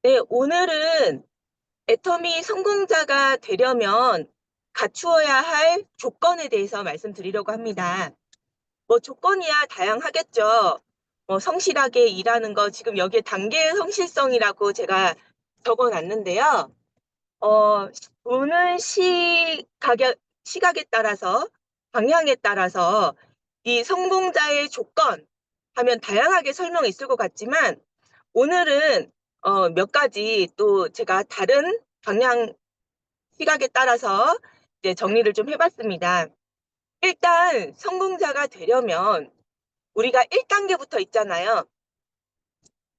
네, 오늘은 애터미 성공자가 되려면 갖추어야 할 조건에 대해서 말씀드리려고 합니다. 뭐 조건이야 다양하겠죠. 뭐 성실하게 일하는 거 지금 여기에 단계의 성실성이라고 제가 적어놨는데요. 보는 시각에 따라서 방향에 따라서 이 성공자의 조건 하면 다양하게 설명이 있을 것 같지만 오늘은 몇 가지 또 제가 다른 방향 시각에 따라서 이제 정리를 좀 해봤습니다. 일단 성공자가 되려면 우리가 1단계부터 있잖아요.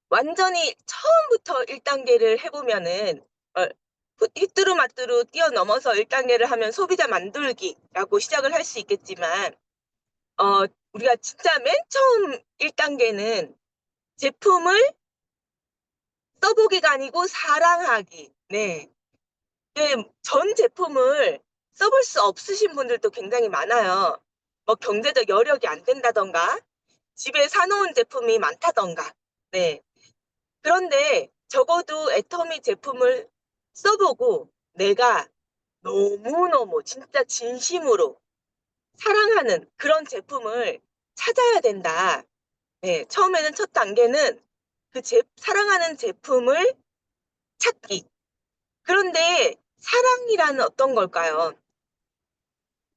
완전히 처음부터 1단계를 해보면은 어, 휘뚜루마뚜루 뛰어넘어서 1단계를 하면 소비자 만들기라고 시작을 할 수 있겠지만 우리가 진짜 맨 처음 1단계는 제품을 써보기가 아니고 사랑하기. 네. 네, 전 제품을 써볼 수 없으신 분들도 굉장히 많아요. 뭐 경제적 여력이 안 된다던가, 집에 사놓은 제품이 많다던가. 네. 그런데 적어도 애터미 제품을 써보고 내가 너무너무 진짜 진심으로 사랑하는 그런 제품을 찾아야 된다. 네, 처음에는 첫 단계는 사랑하는 제품을 찾기. 그런데 사랑이라는 어떤 걸까요?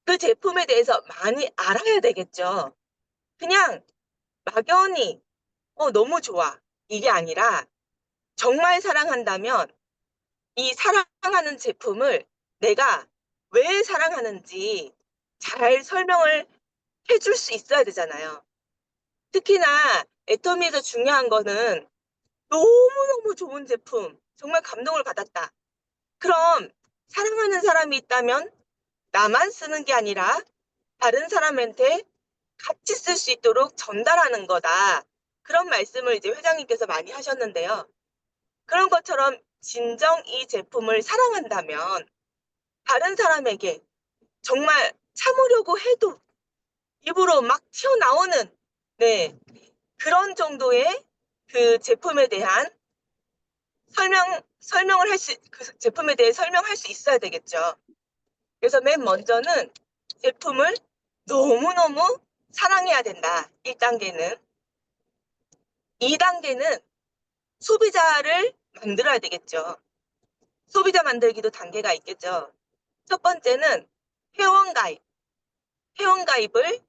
그 제품에 대해서 많이 알아야 되겠죠. 그냥 막연히 너무 좋아. 이게 아니라 정말 사랑한다면 이 사랑하는 제품을 내가 왜 사랑하는지 잘 설명을 해줄 수 있어야 되잖아요. 특히나 애터미에서 중요한 거는 너무너무 좋은 제품, 정말 감동을 받았다. 그럼 사랑하는 사람이 있다면 나만 쓰는 게 아니라 다른 사람한테 같이 쓸 수 있도록 전달하는 거다. 그런 말씀을 이제 회장님께서 많이 하셨는데요. 그런 것처럼 진정 이 제품을 사랑한다면 다른 사람에게 정말 참으려고 해도 입으로 막 튀어나오는 네, 그런 정도의 그 제품에 대한 설명을 그 제품에 대해 설명할 수 있어야 되겠죠. 그래서 맨 먼저는 제품을 너무너무 사랑해야 된다. 1단계는. 2단계는 소비자를 만들어야 되겠죠. 소비자 만들기도 단계가 있겠죠. 첫 번째는 회원가입. 회원가입을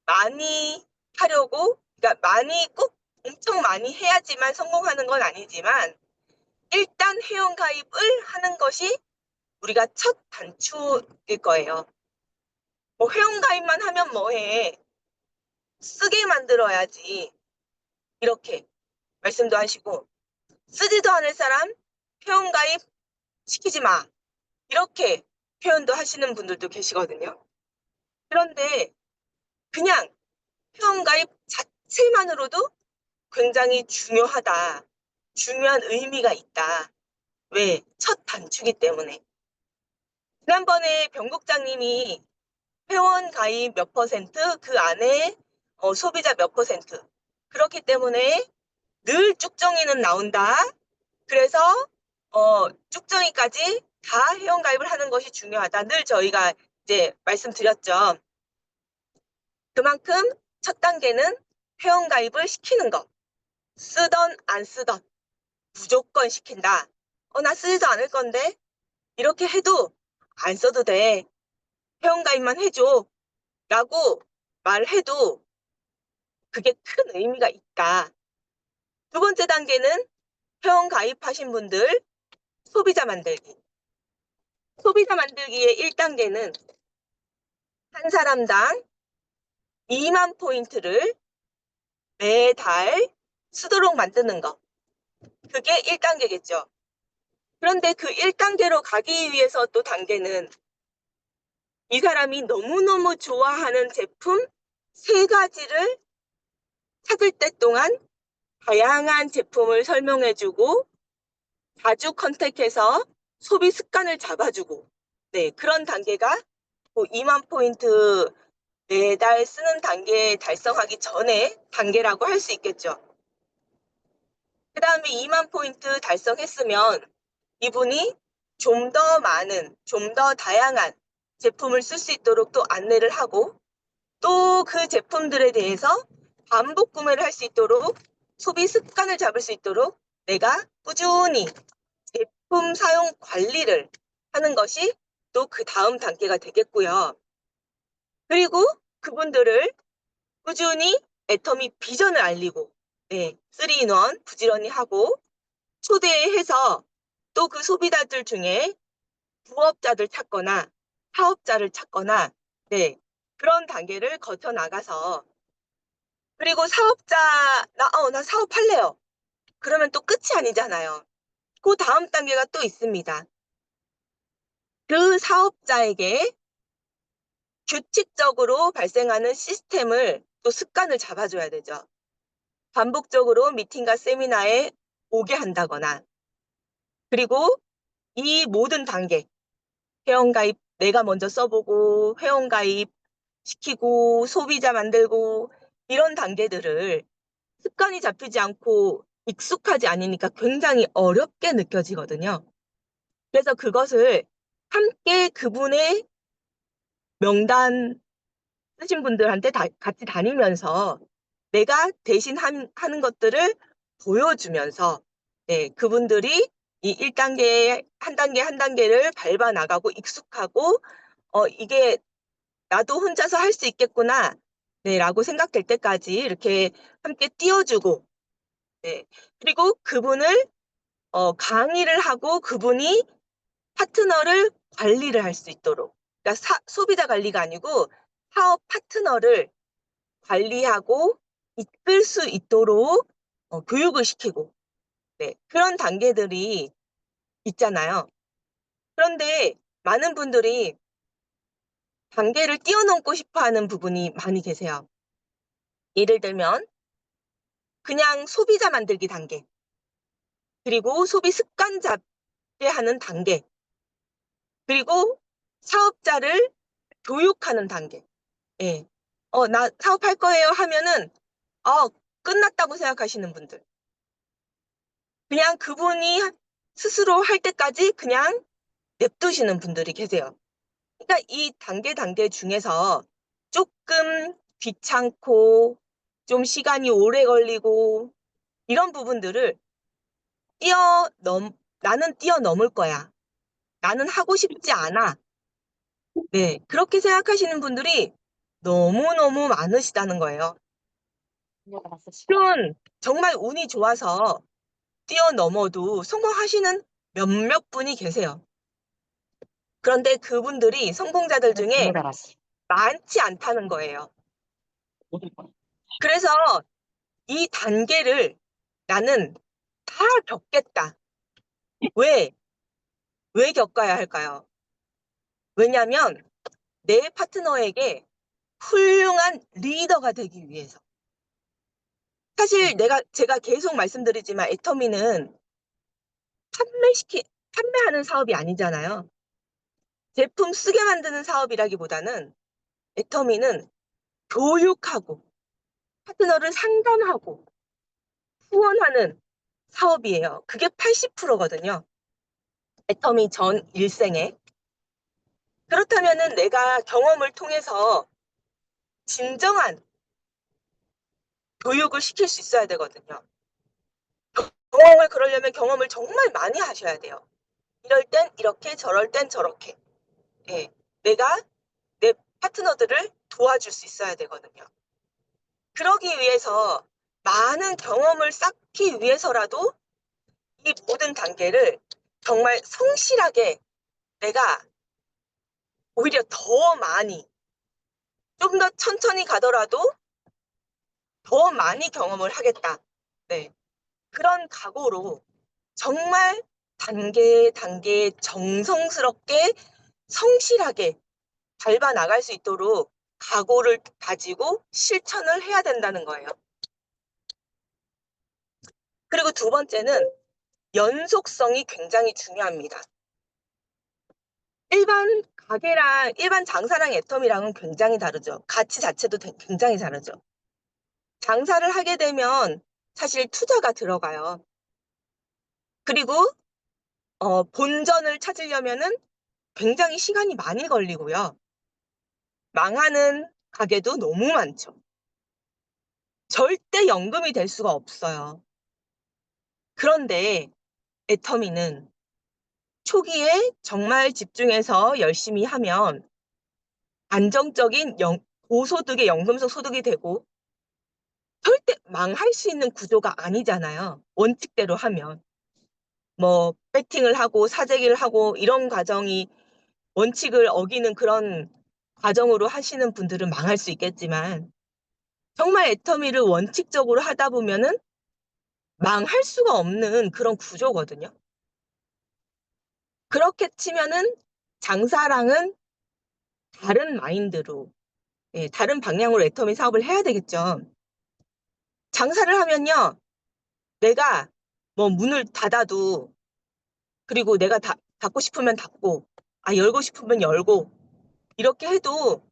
많이 하려고, 그러니까 많이 꼭 엄청 많이 해야지만 성공하는 건 아니지만 일단 회원가입을 하는 것이 우리가 첫 단추일 거예요. 뭐 회원가입만 하면 뭐해. 쓰게 만들어야지. 이렇게 말씀도 하시고 쓰지도 않을 사람 회원가입 시키지 마. 이렇게 표현도 하시는 분들도 계시거든요. 그런데 그냥 회원가입 자체만으로도 굉장히 중요하다. 중요한 의미가 있다. 왜? 첫 단추기 때문에. 지난번에 변국장님이 회원 가입 몇 퍼센트, 그 안에 소비자 몇 퍼센트. 그렇기 때문에 늘 쭉정이는 나온다. 그래서 쭉정이까지 다 회원 가입을 하는 것이 중요하다. 늘 저희가 이제 말씀드렸죠. 그만큼 첫 단계는 회원 가입을 시키는 것. 쓰던 안 쓰던 무조건 시킨다. 나 쓰지도 않을 건데 이렇게 해도 안 써도 돼. 회원 가입만 해줘. 라고 말해도 그게 큰 의미가 있다. 두 번째 단계는 회원 가입하신 분들 소비자 만들기. 소비자 만들기의 1단계는 한 사람당 2만 포인트를 매달 쓰도록 만드는 것. 그게 1단계겠죠. 그런데 그 1단계로 가기 위해서 또 단계는 이 사람이 너무너무 좋아하는 제품 3가지를 찾을 때 동안 다양한 제품을 설명해주고 자주 컨택해서 소비 습관을 잡아주고 네, 그런 단계가 2만 포인트 매달 쓰는 단계 달성하기 전에 단계라고 할 수 있겠죠. 그 다음에 2만 포인트 달성했으면 이분이 좀 더 많은, 좀 더 다양한 제품을 쓸 수 있도록 또 안내를 하고 또 그 제품들에 대해서 반복 구매를 할 수 있도록 소비 습관을 잡을 수 있도록 내가 꾸준히 제품 사용 관리를 하는 것이 또 그 다음 단계가 되겠고요. 그리고 그분들을 꾸준히 애터미 비전을 알리고, 네, 3-in-1 부지런히 하고 초대해서 또 그 소비자들 중에 부업자들 찾거나 사업자를 찾거나, 네, 그런 단계를 거쳐 나가서 그리고 나 사업할래요. 그러면 또 끝이 아니잖아요. 그 다음 단계가 또 있습니다. 그 사업자에게 규칙적으로 발생하는 시스템을 또 습관을 잡아줘야 되죠. 반복적으로 미팅과 세미나에 오게 한다거나, 그리고 이 모든 단계, 회원가입 내가 먼저 써보고, 회원가입 시키고, 소비자 만들고, 이런 단계들을 습관이 잡히지 않고 익숙하지 않으니까 굉장히 어렵게 느껴지거든요. 그래서 그것을 함께 그분의 명단 쓰신 분들한테 같이 다니면서 내가 대신 하는 것들을 보여주면서, 네, 그분들이 이 1단계, 한 단계 한 단계를 밟아 나가고 익숙하고 이게 나도 혼자서 할 수 있겠구나, 네, 라고 생각될 때까지 이렇게 함께 띄워주고, 네, 그리고 그분을 강의를 하고 그분이 파트너를 관리를 할 수 있도록, 그러니까 소비자 관리가 아니고 사업 파트너를 관리하고 이끌 수 있도록 교육을 시키고, 네, 그런 단계들이 있잖아요. 그런데 많은 분들이 단계를 뛰어넘고 싶어 하는 부분이 많이 계세요. 예를 들면 그냥 소비자 만들기 단계, 그리고 소비 습관 잡게 하는 단계, 그리고 사업자를 교육하는 단계. 예. 나 사업할 거예요 하면은 끝났다고 생각하시는 분들. 그냥 그분이 스스로 할 때까지 그냥 냅두시는 분들이 계세요. 그러니까 이 단계 중에서 조금 귀찮고 좀 시간이 오래 걸리고 이런 부분들을 나는 뛰어넘을 거야. 나는 하고 싶지 않아. 네, 그렇게 생각하시는 분들이 너무너무 많으시다는 거예요. 물론 정말 운이 좋아서 뛰어넘어도 성공하시는 몇몇 분이 계세요. 그런데 그분들이 성공자들 중에 많지 않다는 거예요. 그래서 이 단계를 나는 다 겪겠다. 왜? 왜 겪어야 할까요? 왜냐하면 내 파트너에게 훌륭한 리더가 되기 위해서. 사실 제가 계속 말씀드리지만 애터미는 판매하는 사업이 아니잖아요. 제품 쓰게 만드는 사업이라기보다는 애터미는 교육하고 파트너를 상담하고 후원하는 사업이에요. 그게 80%거든요. 애터미 전 일생에. 그렇다면은 내가 경험을 통해서 진정한 교육을 시킬 수 있어야 되거든요. 그러려면 경험을 정말 많이 하셔야 돼요. 이럴 땐 이렇게, 저럴 땐 저렇게. 예. 내가 내 파트너들을 도와줄 수 있어야 되거든요. 그러기 위해서 많은 경험을 쌓기 위해서라도 이 모든 단계를 정말 성실하게 내가 오히려 더 많이, 좀 더 천천히 가더라도 더 많이 경험을 하겠다. 네. 그런 각오로 정말 단계 정성스럽게 성실하게 밟아 나갈 수 있도록 각오를 가지고 실천을 해야 된다는 거예요. 그리고 두 번째는 연속성이 굉장히 중요합니다. 일반 가게랑 일반 장사랑 애터미랑은 굉장히 다르죠. 가치 자체도 굉장히 다르죠. 장사를 하게 되면 사실 투자가 들어가요. 그리고 본전을 찾으려면은 굉장히 시간이 많이 걸리고요. 망하는 가게도 너무 많죠. 절대 연금이 될 수가 없어요. 그런데 애터미는 초기에 정말 집중해서 열심히 하면 안정적인 고소득의 연금성 소득이 되고 절대 망할 수 있는 구조가 아니잖아요. 원칙대로 하면. 뭐 배팅을 하고 사재기를 하고 이런 과정이 원칙을 어기는 그런 과정으로 하시는 분들은 망할 수 있겠지만 정말 애터미를 원칙적으로 하다 보면은 망할 수가 없는 그런 구조거든요. 그렇게 치면은 장사랑은 다른 마인드로, 다른 방향으로 애터미 사업을 해야 되겠죠. 장사를 하면요, 내가 뭐 문을 닫아도, 그리고 내가 닫고 싶으면 닫고, 열고 싶으면 열고, 이렇게 해도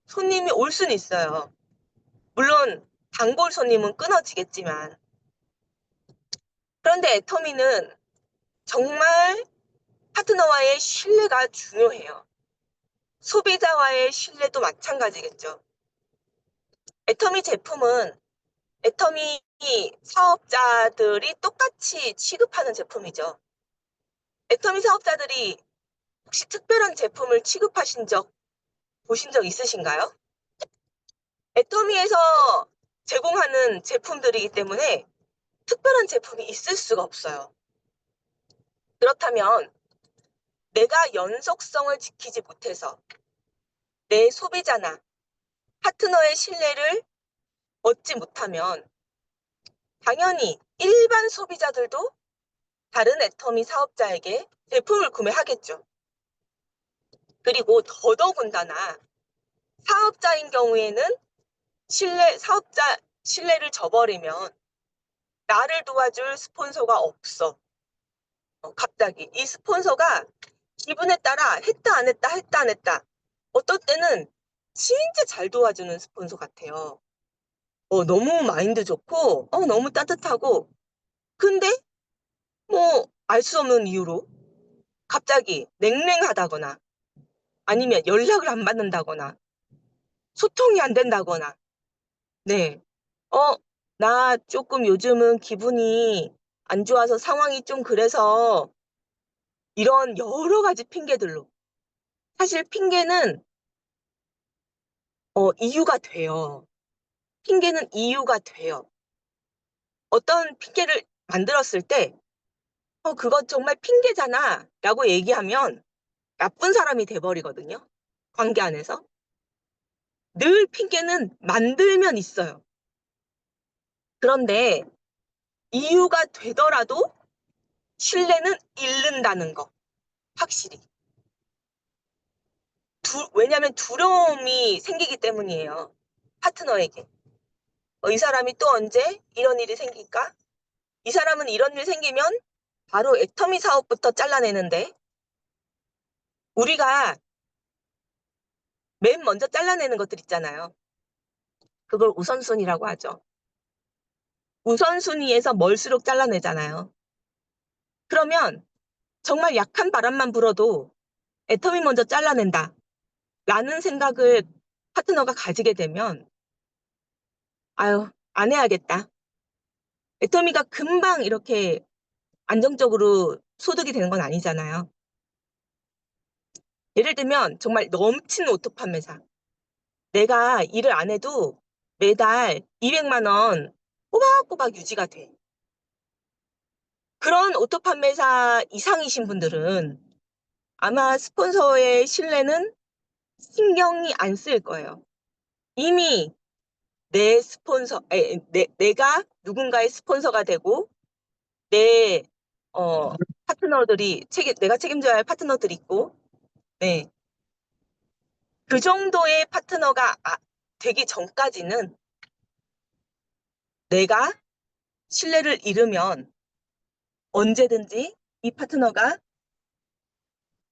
손님이 올 수는 있어요. 물론 단골 손님은 끊어지겠지만. 그런데 애터미는 정말 파트너와의 신뢰가 중요해요. 소비자와의 신뢰도 마찬가지겠죠. 애터미 제품은 애터미 사업자들이 똑같이 취급하는 제품이죠. 애터미 사업자들이 혹시 특별한 제품을 취급하신 적, 보신 적 있으신가요? 애터미에서 제공하는 제품들이기 때문에 특별한 제품이 있을 수가 없어요. 그렇다면 내가 연속성을 지키지 못해서 내 소비자나 파트너의 신뢰를 얻지 못하면 당연히 일반 소비자들도 다른 애터미 사업자에게 제품을 구매하겠죠. 그리고 더더군다나 사업자인 경우에는 사업자 신뢰를 저버리면 나를 도와줄 스폰서가 없어. 갑자기 이 스폰서가 기분에 따라 했다 안 했다 했다 안 했다. 어떨 때는 진짜 잘 도와주는 스폰서 같아요. 너무 마인드 좋고 너무 따뜻하고 근데 뭐 알 수 없는 이유로 갑자기 냉랭하다거나 아니면 연락을 안 받는다거나 소통이 안 된다거나 네. 나 조금 요즘은 기분이 안 좋아서 상황이 좀 그래서 이런 여러 가지 핑계들로 사실 핑계는 이유가 돼요. 핑계는 이유가 돼요. 어떤 핑계를 만들었을 때 그건 정말 핑계잖아 라고 얘기하면 나쁜 사람이 돼버리거든요. 관계 안에서. 늘 핑계는 만들면 있어요. 그런데 이유가 되더라도 신뢰는 잃는다는 거. 확실히. 왜냐하면 두려움이 생기기 때문이에요. 파트너에게. 이 사람이 또 언제 이런 일이 생길까? 이 사람은 이런 일 생기면 바로 애터미 사업부터 잘라내는데 우리가 맨 먼저 잘라내는 것들 있잖아요. 그걸 우선순위라고 하죠. 우선순위에서 멀수록 잘라내잖아요. 그러면 정말 약한 바람만 불어도 애터미 먼저 잘라낸다 라는 생각을 파트너가 가지게 되면 안 해야겠다. 애터미가 금방 이렇게 안정적으로 소득이 되는 건 아니잖아요. 예를 들면 정말 넘치는 오토 판매사. 내가 일을 안 해도 매달 200만 원 꼬박꼬박 유지가 돼. 그런 오토 판매사 이상이신 분들은 아마 스폰서의 신뢰는 신경이 안 쓰일 거예요. 이미 내가 누군가의 스폰서가 되고 내 파트너들이 내가 책임져야 할 파트너들이 있고 네. 그 정도의 파트너가 되기 전까지는 내가 신뢰를 잃으면 언제든지 이 파트너가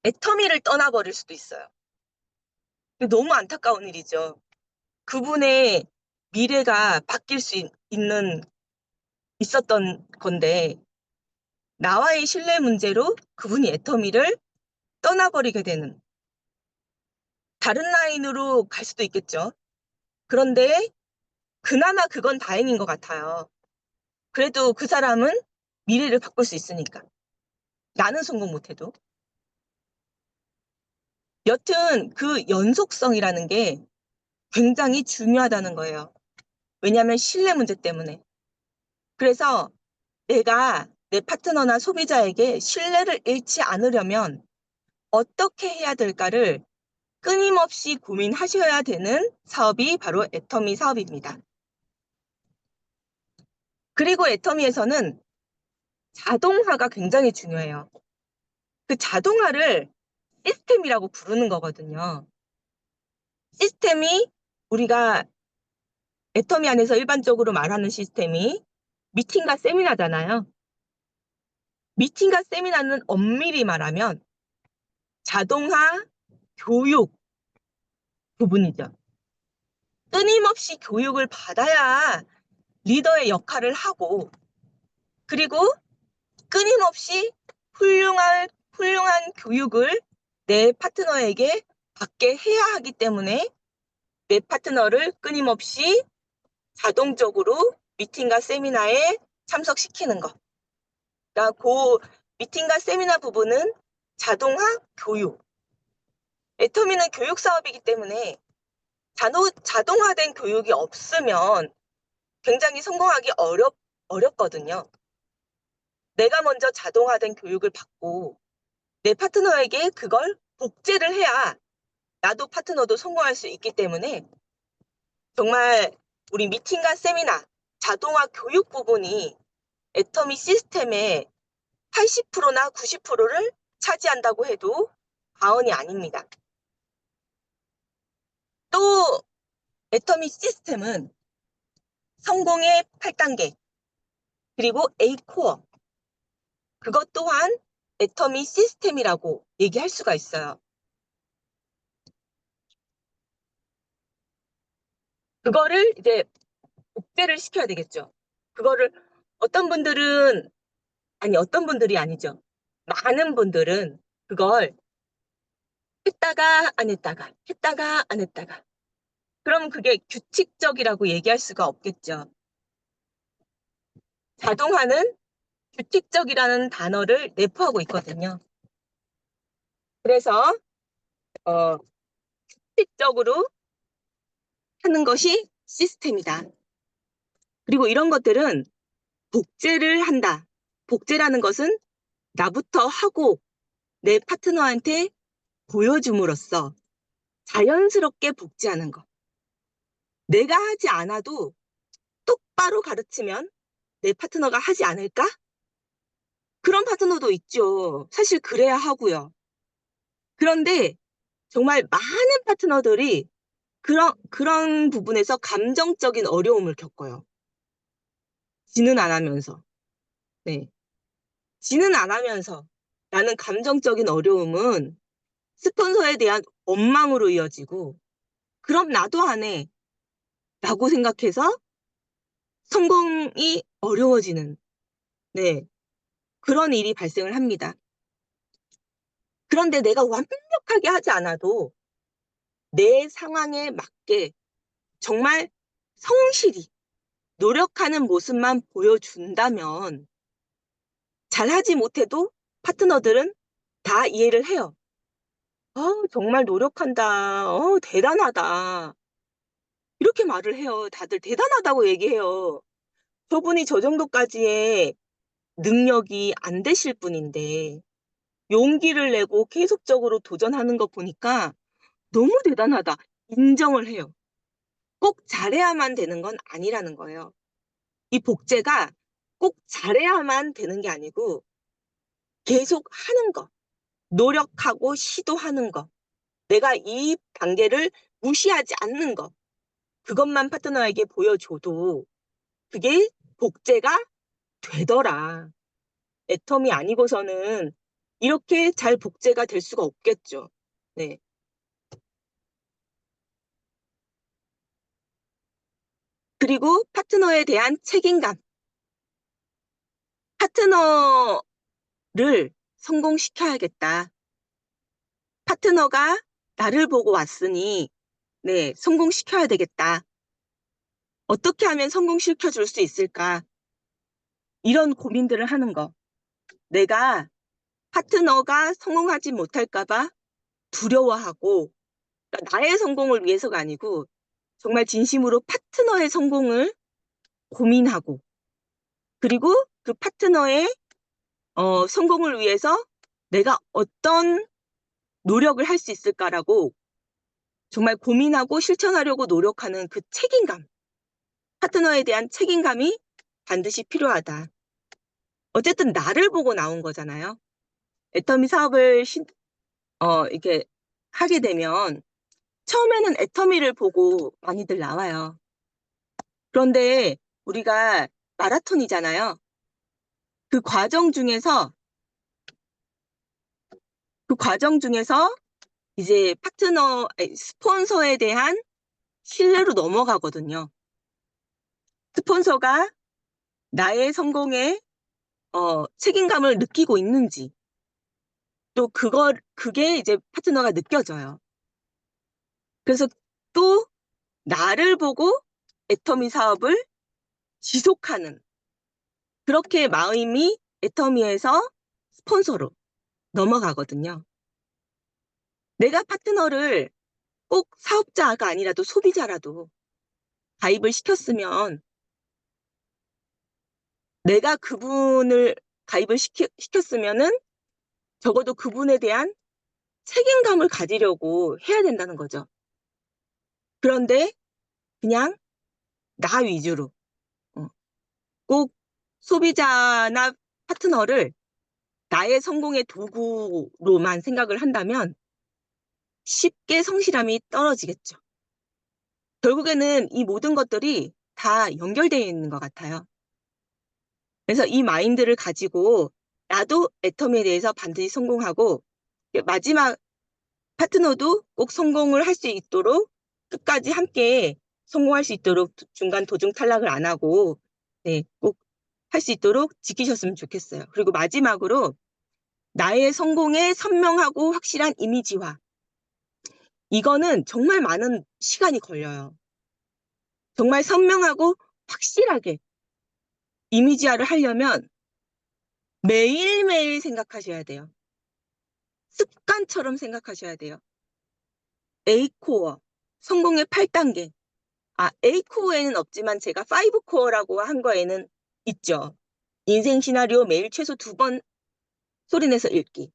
애터미를 떠나버릴 수도 있어요. 너무 안타까운 일이죠. 그분의 미래가 바뀔 수 있었던 건데 나와의 신뢰 문제로 그분이 애터미를 떠나버리게 되는 다른 라인으로 갈 수도 있겠죠. 그런데 그나마 그건 다행인 것 같아요. 그래도 그 사람은 미래를 바꿀 수 있으니까. 나는 성공 못해도. 여튼 그 연속성이라는 게 굉장히 중요하다는 거예요. 왜냐하면 신뢰 문제 때문에. 그래서 내가 내 파트너나 소비자에게 신뢰를 잃지 않으려면 어떻게 해야 될까를 끊임없이 고민하셔야 되는 사업이 바로 애터미 사업입니다. 그리고 애터미에서는 자동화가 굉장히 중요해요. 그 자동화를 시스템이라고 부르는 거거든요. 시스템이 우리가 애터미 안에서 일반적으로 말하는 시스템이 미팅과 세미나잖아요. 미팅과 세미나는 엄밀히 말하면 자동화 교육 부분이죠. 끊임없이 교육을 받아야 리더의 역할을 하고, 그리고 끊임없이 훌륭한 교육을 내 파트너에게 받게 해야 하기 때문에 내 파트너를 끊임없이 자동적으로 미팅과 세미나에 참석시키는 거. 그러니까 그 미팅과 세미나 부분은 자동화 교육. 애터미는 교육 사업이기 때문에 자동화된 교육이 없으면 굉장히 성공하기 어렵거든요. 내가 먼저 자동화된 교육을 받고 내 파트너에게 그걸 복제를 해야 나도 파트너도 성공할 수 있기 때문에 정말 우리 미팅과 세미나, 자동화 교육 부분이 애터미 시스템의 80%나 90%를 차지한다고 해도 과언이 아닙니다. 또 애터미 시스템은 성공의 8단계, 그리고 A코어, 그것 또한 애터미 시스템이라고 얘기할 수가 있어요. 그거를 이제 복제를 시켜야 되겠죠. 그거를 어떤 분들이 아니죠. 많은 분들은 그걸 했다가 안 했다가, 했다가 안 했다가. 그럼 그게 규칙적이라고 얘기할 수가 없겠죠. 자동화는 규칙적이라는 단어를 내포하고 있거든요. 그래서 규칙적으로 하는 것이 시스템이다. 그리고 이런 것들은 복제를 한다. 복제라는 것은 나부터 하고 내 파트너한테 보여줌으로써 자연스럽게 복제하는 것. 내가 하지 않아도 똑바로 가르치면 내 파트너가 하지 않을까? 그런 파트너도 있죠. 사실 그래야 하고요. 그런데 정말 많은 파트너들이 그런 부분에서 감정적인 어려움을 겪어요. 지는 안 하면서. 네. 지는 안 하면서 나는 감정적인 어려움은 스폰서에 대한 원망으로 이어지고, 그럼 나도 안 해. 라고 생각해서 성공이 어려워지는, 네, 그런 일이 발생을 합니다. 그런데 내가 완벽하게 하지 않아도 내 상황에 맞게 정말 성실히 노력하는 모습만 보여준다면 잘하지 못해도 파트너들은 다 이해를 해요. 정말 노력한다. 대단하다. 이렇게 말을 해요. 다들 대단하다고 얘기해요. 저분이 저 정도까지의 능력이 안 되실 분인데 용기를 내고 계속적으로 도전하는 거 보니까 너무 대단하다. 인정을 해요. 꼭 잘해야만 되는 건 아니라는 거예요. 이 복제가 꼭 잘해야만 되는 게 아니고 계속 하는 거, 노력하고 시도하는 거, 내가 이 단계를 무시하지 않는 거, 그것만 파트너에게 보여줘도 그게 복제가 되더라. 애텀이 아니고서는 이렇게 잘 복제가 될 수가 없겠죠. 네. 그리고 파트너에 대한 책임감. 파트너 성공시켜야겠다. 파트너가 나를 보고 왔으니, 네, 성공시켜야 되겠다. 어떻게 하면 성공시켜 줄 수 있을까? 이런 고민들을 하는 거. 내가 파트너가 성공하지 못할까봐 두려워하고, 그러니까 나의 성공을 위해서가 아니고, 정말 진심으로 파트너의 성공을 고민하고, 그리고 그 파트너의 성공을 위해서 내가 어떤 노력을 할 수 있을까라고 정말 고민하고 실천하려고 노력하는 그 책임감, 파트너에 대한 책임감이 반드시 필요하다. 어쨌든 나를 보고 나온 거잖아요. 애터미 사업을 이렇게 하게 되면 처음에는 애터미를 보고 많이들 나와요. 그런데 우리가 마라톤이잖아요. 그 과정 중에서 이제 스폰서에 대한 신뢰로 넘어가거든요. 스폰서가 나의 성공에 책임감을 느끼고 있는지, 또 그게 이제 파트너가 느껴져요. 그래서 또 나를 보고 애터미 사업을 지속하는, 그렇게 마음이 애터미에서 스폰서로 넘어가거든요. 내가 파트너를 꼭 사업자가 아니라도 소비자라도 가입을 시켰으면 내가 그분을 가입을 시켰으면은 적어도 그분에 대한 책임감을 가지려고 해야 된다는 거죠. 그런데 그냥 나 위주로 꼭 소비자나 파트너를 나의 성공의 도구로만 생각을 한다면 쉽게 성실함이 떨어지겠죠. 결국에는 이 모든 것들이 다 연결되어 있는 것 같아요. 그래서 이 마인드를 가지고 나도 애터미에 대해서 반드시 성공하고 마지막 파트너도 꼭 성공을 할 수 있도록 끝까지 함께 성공할 수 있도록 중간 도중 탈락을 안 하고 네, 꼭 할 수 있도록 지키셨으면 좋겠어요. 그리고 마지막으로 나의 성공의 선명하고 확실한 이미지화. 이거는 정말 많은 시간이 걸려요. 정말 선명하고 확실하게 이미지화를 하려면 매일매일 생각하셔야 돼요. 습관처럼 생각하셔야 돼요. A코어, 성공의 8단계. A코어에는 없지만 제가 5코어라고 한 거에는 있죠. 인생 시나리오 매일 최소 2번 소리내서 읽기.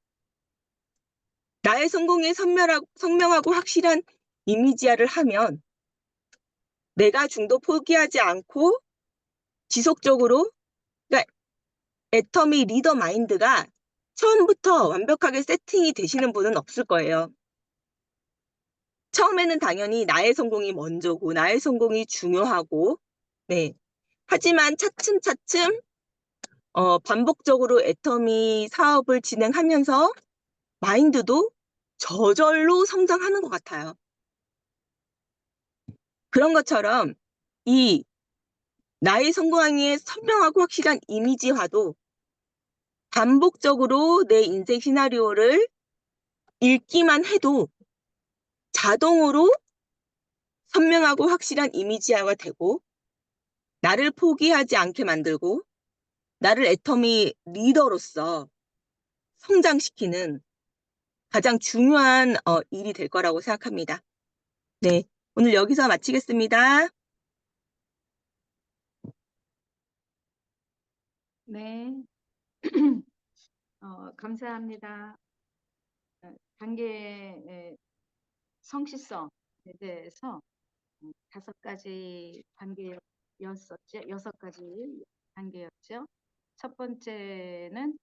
나의 성공에 선명하고 확실한 이미지화를 하면 내가 중도 포기하지 않고 지속적으로, 그러니까 애터미 리더 마인드가 처음부터 완벽하게 세팅이 되시는 분은 없을 거예요. 처음에는 당연히 나의 성공이 먼저고 나의 성공이 중요하고, 네. 하지만 차츰차츰 반복적으로 애터미 사업을 진행하면서 마인드도 저절로 성장하는 것 같아요. 그런 것처럼 이 나의 성공의 선명하고 확실한 이미지화도 반복적으로 내 인생 시나리오를 읽기만 해도 자동으로 선명하고 확실한 이미지화가 되고 나를 포기하지 않게 만들고 나를 애터미 리더로서 성장시키는 가장 중요한 일이 될 거라고 생각합니다. 네, 오늘 여기서 마치겠습니다. 네, 감사합니다. 단계의 성실성에 대해서 5가지 단계였었죠. 6가지 단계였죠. 첫 번째는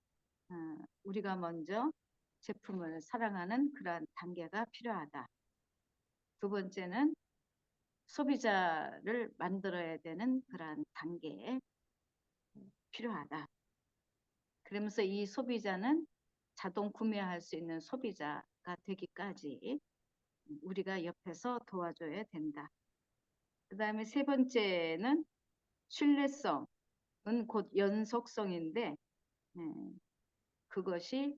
우리가 먼저 제품을 사랑하는 그러한 단계가 필요하다. 두 번째는 소비자를 만들어야 되는 그러한 단계에 필요하다. 그러면서 이 소비자는 자동 구매할 수 있는 소비자가 되기까지 우리가 옆에서 도와줘야 된다. 그 다음에 세 번째는 신뢰성은 곧 연속성인데 그것이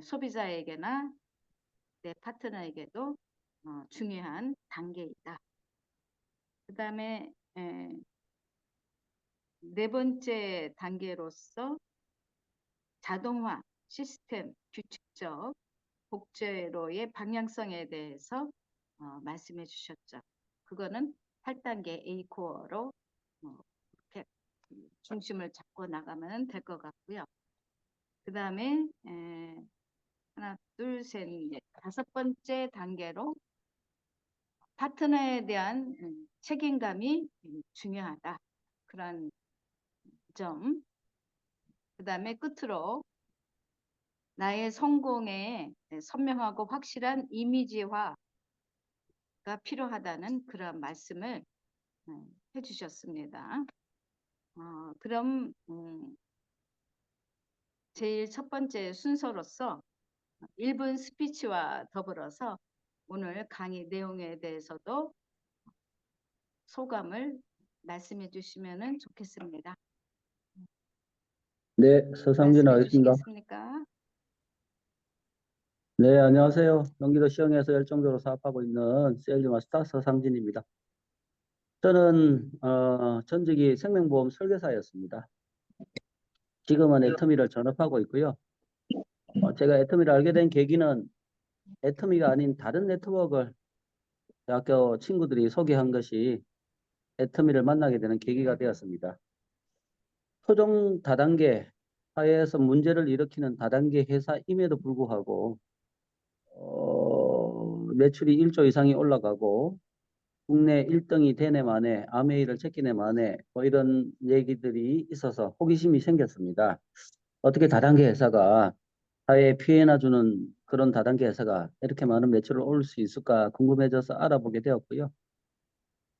소비자에게나 내 파트너에게도 중요한 단계이다. 그 다음에 네 번째 단계로서 자동화, 시스템, 규칙적 복제로의 방향성에 대해서 말씀해 주셨죠. 그거는 8단계 A코어로 이렇게 중심을 잡고 나가면 될 것 같고요. 그 다음에 하나, 둘, 셋, 넷, 다섯 번째 단계로 파트너에 대한 책임감이 중요하다. 그런 점. 그 다음에 끝으로 나의 성공에 선명하고 확실한 이미지화가 필요하다는 그런 말씀을 해주셨습니다. 그럼 제일 첫 번째 순서로서 1분 스피치와 더불어서 오늘 강의 내용에 대해서도 소감을 말씀해 주시면 좋겠습니다. 네, 서상진 말씀해 하겠습니다. 주시겠습니까? 네, 안녕하세요. 경기도 시흥에서 열정적으로 사업하고 있는 세일즈 마스터 서상진입니다. 저는 전직이 생명보험 설계사였습니다. 지금은 애터미를 전업하고 있고요. 제가 애터미를 알게 된 계기는 애터미가 아닌 다른 네트워크를 대학교 친구들이 소개한 것이 애터미를 만나게 되는 계기가 되었습니다. 토종 다단계 사회에서 문제를 일으키는 다단계 회사임에도 불구하고 매출이 1조 이상이 올라가고 국내 1등이 되네 만에 아메이를 제끼네 만에 뭐 이런 얘기들이 있어서 호기심이 생겼습니다. 어떻게 다단계 회사가 사회에 피해나 주는 그런 다단계 회사가 이렇게 많은 매출을 올릴 수 있을까 궁금해져서 알아보게 되었고요.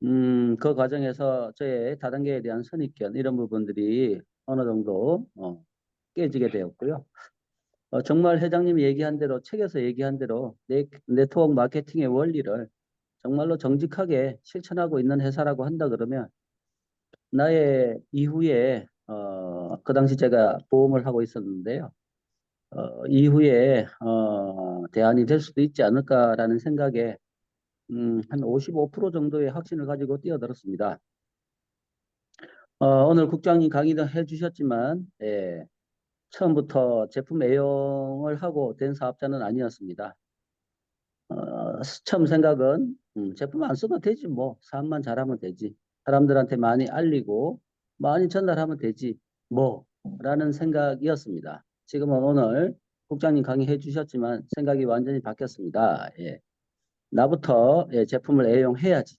그 과정에서 저의 다단계에 대한 선입견 이런 부분들이 어느 정도 깨지게 되었고요. 정말 회장님이 얘기한 대로 책에서 얘기한 대로 네트워크 마케팅의 원리를 정말로 정직하게 실천하고 있는 회사라고 한다 그러면 나의 이후에 그 당시 제가 보험을 하고 있었는데요. 이후에 대안이 될 수도 있지 않을까라는 생각에 한 55% 정도의 확신을 가지고 뛰어들었습니다. 오늘 국장님 강의도 해주셨지만 처음부터 제품 애용을 하고 된 사업자는 아니었습니다. 처음 생각은 제품 안 써도 되지 뭐 사업만 잘하면 되지 사람들한테 많이 알리고 많이 전달하면 되지 뭐 라는 생각이었습니다. 지금은 오늘 국장님 강의해 주셨지만 생각이 완전히 바뀌었습니다. 예. 나부터 제품을 애용해야지.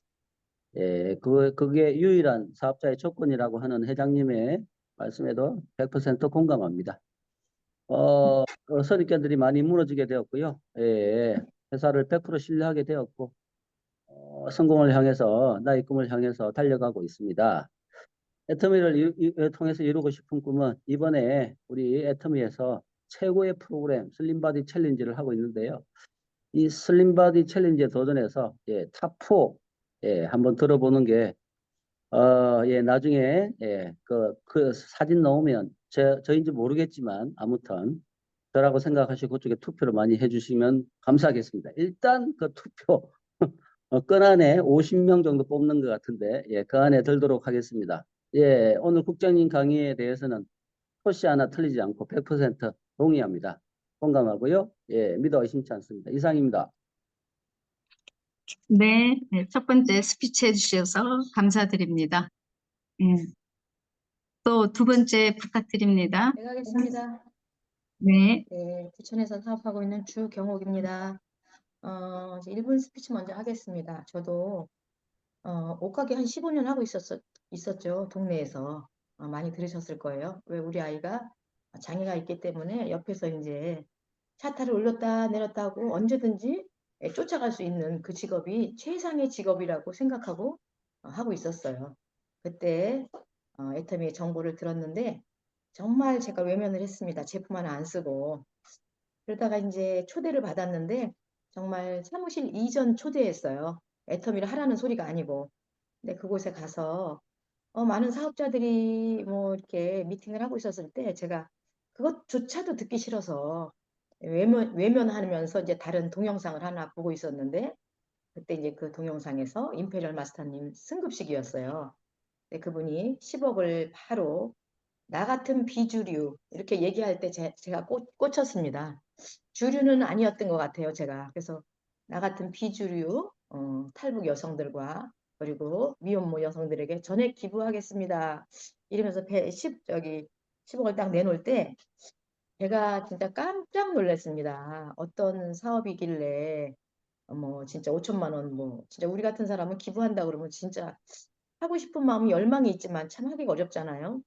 그게 유일한 사업자의 조건이라고 하는 회장님의 말씀에도 100% 공감합니다. 선입견들이 많이 무너지게 되었고요. 회사를 100% 신뢰하게 되었고 성공을 향해서 나의 꿈을 향해서 달려가고 있습니다. 애터미를 통해서 이루고 싶은 꿈은 이번에 우리 애터미에서 최고의 프로그램 슬림바디 챌린지를 하고 있는데요. 이 슬림바디 챌린지에 도전해서 탑4 한번 들어보는 게 나중에 그 사진 넣으면 저인지 모르겠지만 아무튼 저라고 생각하시고 그쪽에 투표를 많이 해주시면 감사하겠습니다. 일단 그 투표 건 안에 50명 정도 뽑는 것 같은데 그 안에 들도록 하겠습니다. 오늘 국장님 강의에 대해서는 토시 하나 틀리지 않고 100% 동의합니다. 공감하고요. 믿어 의심치 않습니다. 이상입니다. 네, 첫 번째 스피치 해주셔서 감사드립니다. 또 두 번째 부탁드립니다. 네, 가겠습니다. 네, 네, 부천에서 사업하고 있는 주경옥입니다. 이제 1분 스피치 먼저 하겠습니다. 저도 옷가게 한 15년 하고 있었죠. 동네에서. 많이 들으셨을 거예요. 왜 우리 아이가 장애가 있기 때문에 옆에서 이제 차타를 올렸다 내렸다 하고 언제든지 쫓아갈 수 있는 그 직업이 최상의 직업이라고 생각하고 하고 있었어요. 그때 애터미의 정보를 들었는데 정말 제가 외면을 했습니다. 제품 하나 안 쓰고. 그러다가 이제 초대를 받았는데 정말 사무실 이전 초대했어요. 애터미를 하라는 소리가 아니고. 근데 그곳에 가서 많은 사업자들이 뭐 이렇게 미팅을 하고 있었을 때 제가 그것조차도 듣기 싫어서 외면하면서 이제 다른 동영상을 하나 보고 있었는데 그때 이제 그 동영상에서 임페리얼 마스터님 승급식이었어요. 근데 그분이 10억을 바로 나 같은 비주류 이렇게 얘기할 때 제가 꽂혔습니다. 주류는 아니었던 것 같아요, 제가. 그래서 나 같은 비주류 탈북 여성들과 그리고 미혼모 여성들에게 전액 기부하겠습니다. 이러면서 10억을 딱 내놓을 때 제가 진짜 깜짝 놀랐습니다. 어떤 사업이길래 뭐 진짜 5천만 원 뭐 진짜 우리 같은 사람은 기부한다 그러면 진짜 하고 싶은 마음이 열망이 있지만 참 하기가 어렵잖아요.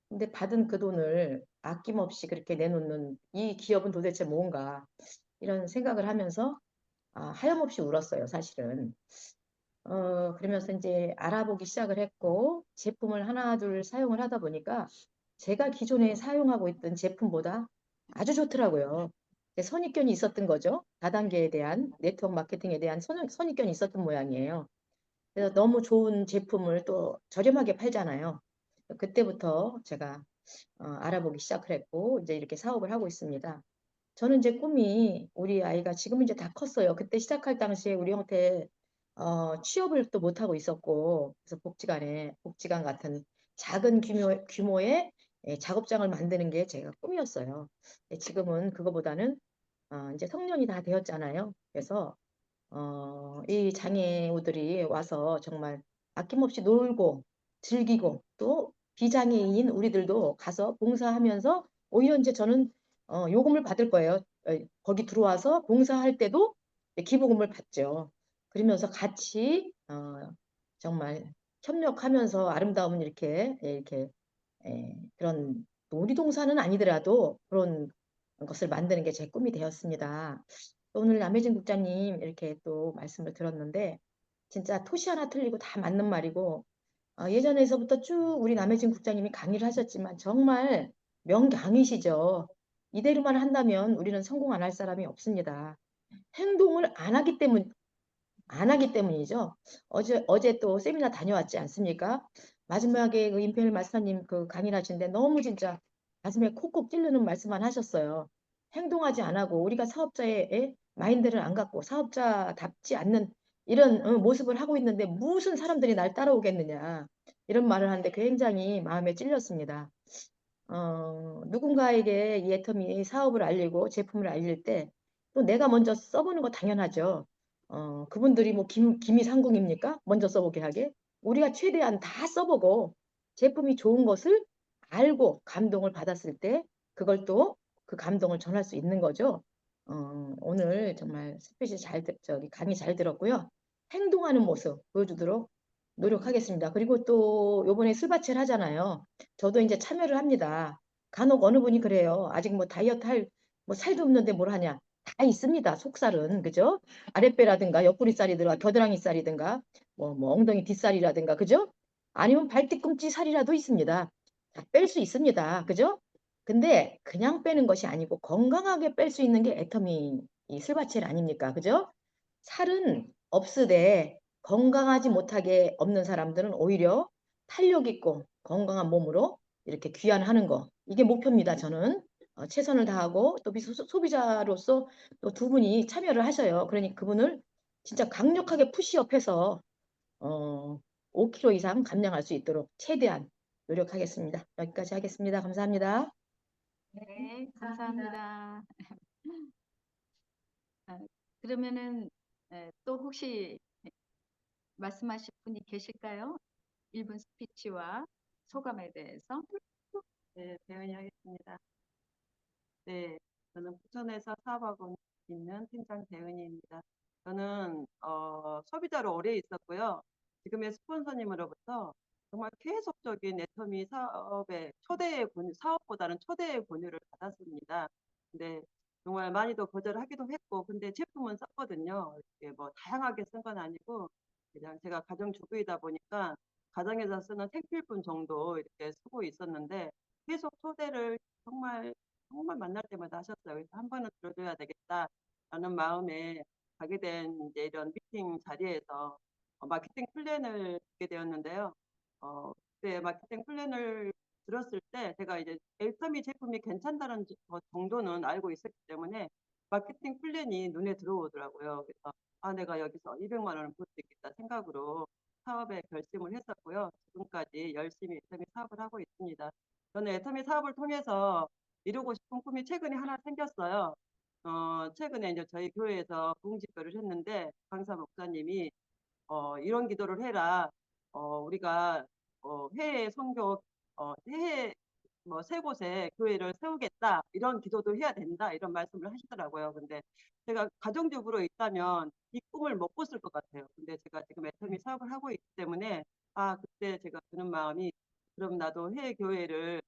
근데 받은 그 돈을 아낌없이 그렇게 내놓는 이 기업은 도대체 뭔가 이런 생각을 하면서 하염없이 울었어요, 사실은. 그러면서 이제 알아보기 시작을 했고 제품을 하나 둘 사용을 하다 보니까 제가 기존에 사용하고 있던 제품보다 아주 좋더라고요. 선입견이 있었던 거죠. 다단계에 대한 네트워크 마케팅에 대한 선입견이 있었던 모양이에요. 그래서 너무 좋은 제품을 또 저렴하게 팔잖아요. 그때부터 제가 알아보기 시작을 했고 이제 이렇게 사업을 하고 있습니다. 저는 이제 꿈이 우리 아이가 지금 이제 다 컸어요. 그때 시작할 당시에 우리 형태 취업을 또 못하고 있었고 그래서 복지관 같은 작은 규모의 작업장을 만드는 게 제가 꿈이었어요. 지금은 그거보다는 이제 성년이 다 되었잖아요. 그래서 이 장애우들이 와서 정말 아낌없이 놀고 즐기고 또 비장애인인 우리들도 가서 봉사하면서 오히려 이제 저는 요금을 받을 거예요. 거기 들어와서 봉사할 때도 기부금을 받죠. 그러면서 같이 정말 협력하면서 아름다운 이렇게 그런 놀이동산은 아니더라도 그런 것을 만드는 게 제 꿈이 되었습니다. 오늘 남혜진 국장님 이렇게 또 말씀을 들었는데 진짜 토시 하나 틀리고 다 맞는 말이고 예전에서부터 쭉 우리 남혜진 국장님이 강의를 하셨지만 정말 명강의시죠. 이대로만 한다면 우리는 성공 안 할 사람이 없습니다. 행동을 안 하기 때문이죠. 어제 또 세미나 다녀왔지 않습니까? 마지막에 그 임페일 마스터님 그 강의를 하시는데 너무 진짜 가슴에 콕콕 찔르는 말씀만 하셨어요. 행동하지 안 하고 우리가 사업자의 마인드를 안 갖고 사업자답지 않는 이런 모습을 하고 있는데 무슨 사람들이 날 따라오겠느냐 이런 말을 하는데 굉장히 마음에 찔렸습니다. 누군가에게 이 애터미 사업을 알리고 제품을 알릴 때 또 내가 먼저 써보는 거 당연하죠. 그분들이 뭐 기미상궁입니까? 먼저 써보게 하게. 우리가 최대한 다 써보고 제품이 좋은 것을 알고 감동을 받았을 때 그걸 또 그 감동을 전할 수 있는 거죠. 오늘 정말 스피치 저기 강의 잘 들었고요. 행동하는 모습 보여주도록 노력하겠습니다. 그리고 또 요번에 술바체를 하잖아요. 저도 이제 참여를 합니다. 간혹 어느 분이 그래요. 아직 뭐 다이어트 뭐 살도 없는데 뭘 하냐. 다 있습니다. 속살은. 그죠? 아랫배라든가 옆구리살이든가 겨드랑이살이든가 뭐 엉덩이 뒷살이라든가 그죠? 아니면 발뒤꿈치 살이라도 있습니다. 다 뺄 수 있습니다. 그죠? 근데 그냥 빼는 것이 아니고 건강하게 뺄 수 있는 게 애터미 이 슬바첼 아닙니까? 그죠? 살은 없으되 건강하지 못하게 없는 사람들은 오히려 탄력 있고 건강한 몸으로 이렇게 귀환하는 거. 이게 목표입니다. 저는 최선을 다하고 또 소비자로서 또 두 분이 참여를 하셔요. 그러니 그분을 진짜 강력하게 푸시업해서 5kg 이상 감량할 수 있도록 최대한 노력하겠습니다. 여기까지 하겠습니다. 감사합니다. 네, 감사합니다. 그러면은 또 혹시 말씀하실 분이 계실까요? 1분 스피치와 소감에 대해서. 네, 대연이 하겠습니다. 네, 저는 부천에서 사업하고 있는 팀장 대은희입니다. 저는 소비자로 오래 있었고요. 지금의 스폰서님으로부터 정말 계속적인 애터미 사업의 사업보다는 초대의 권유를 받았습니다. 근데 정말 많이도 거절하기도 했고, 근데 제품은 썼거든요. 이렇게 뭐 다양하게 쓴 건 아니고 그냥 제가 가정주부이다 보니까 가정에서 쓰는 생필품 정도 이렇게 쓰고 있었는데 계속 초대를 정말 만날 때마다 하셨어요. 그래서 한 번은 들어줘야 되겠다라는 마음에 가게 된 이제 이런 미팅 자리에서 마케팅 플랜을 듣게 되었는데요. 그때 마케팅 플랜을 들었을 때 제가 이제 애터미 제품이 괜찮다는 정도는 알고 있었기 때문에 마케팅 플랜이 눈에 들어오더라고요. 그래서 아, 내가 여기서 200만 원을 벌 수 있겠다 생각으로 사업에 결심을 했었고요. 지금까지 열심히 애터미 사업을 하고 있습니다. 저는 애터미 사업을 통해서 이루고 싶은 꿈이 최근에 하나 생겼어요. 최근에 이제 저희 교회에서 부흥집회를 했는데 강사 목사님이 이런 기도를 해라. 우리가 해외 선교 해외 뭐 세 곳에 교회를 세우겠다. 이런 기도도 해야 된다. 이런 말씀을 하시더라고요. 근데 제가 가정주부로 있다면 이 꿈을 못 꿨을 것 같아요. 근데 제가 지금 애터미 사업을 하고 있기 때문에 아, 그때 제가 드는 마음이 그럼 나도 해외 교회를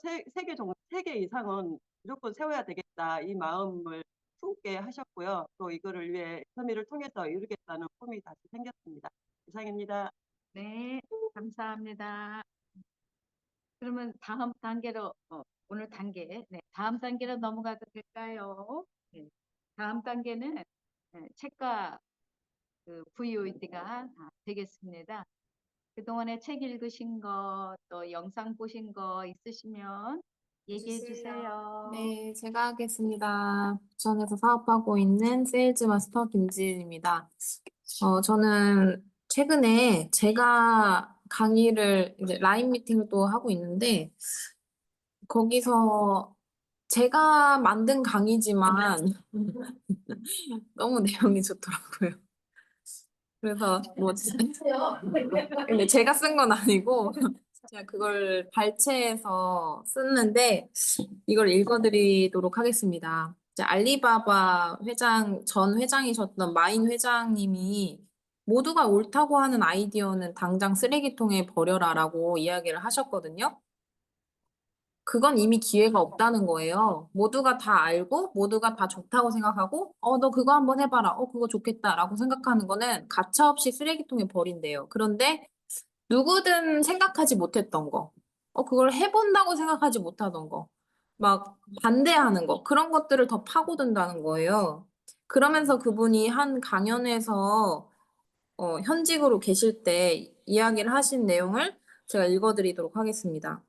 세 개 이상은 무조건 세워야 되겠다. 이 마음을 품게 하셨고요. 또 이거를 위해 애터미를 통해서 이루겠다는 꿈이 다시 생겼습니다. 이상입니다. 네, 감사합니다. 그러면 다음 단계로 오늘 단계, 네, 다음 단계로 넘어가도 될까요? 네, 다음 단계는 책과 그 VOD가 되겠습니다. 그동안에 책 읽으신 거, 또 영상 보신 거 있으시면 얘기해 주세요. 네, 제가 하겠습니다. 부천에서 사업하고 있는 세일즈 마스터 김지은입니다. 저는 최근에 제가 강의를 이제 라인 미팅을 또 하고 있는데 거기서 제가 만든 강의지만 너무 내용이 좋더라고요. 그래서 뭐 근데 제가 쓴 건 아니고 제가 그걸 발췌해서 썼는데 이걸 읽어드리도록 하겠습니다. 이제 알리바바 전 회장이셨던 마인 회장님이 모두가 옳다고 하는 아이디어는 당장 쓰레기통에 버려라라고 이야기를 하셨거든요. 그건 이미 기회가 없다는 거예요. 모두가 다 알고 모두가 다 좋다고 생각하고 너 그거 한번 해봐라. 그거 좋겠다라고 생각하는 거는 가차없이 쓰레기통에 버린대요. 그런데 누구든 생각하지 못했던 거, 그걸 해본다고 생각하지 못하던 거, 막 반대하는 거, 그런 것들을 더 파고든다는 거예요. 그러면서 그분이 한 강연에서 현직으로 계실 때 이야기를 하신 내용을 제가 읽어드리도록 하겠습니다.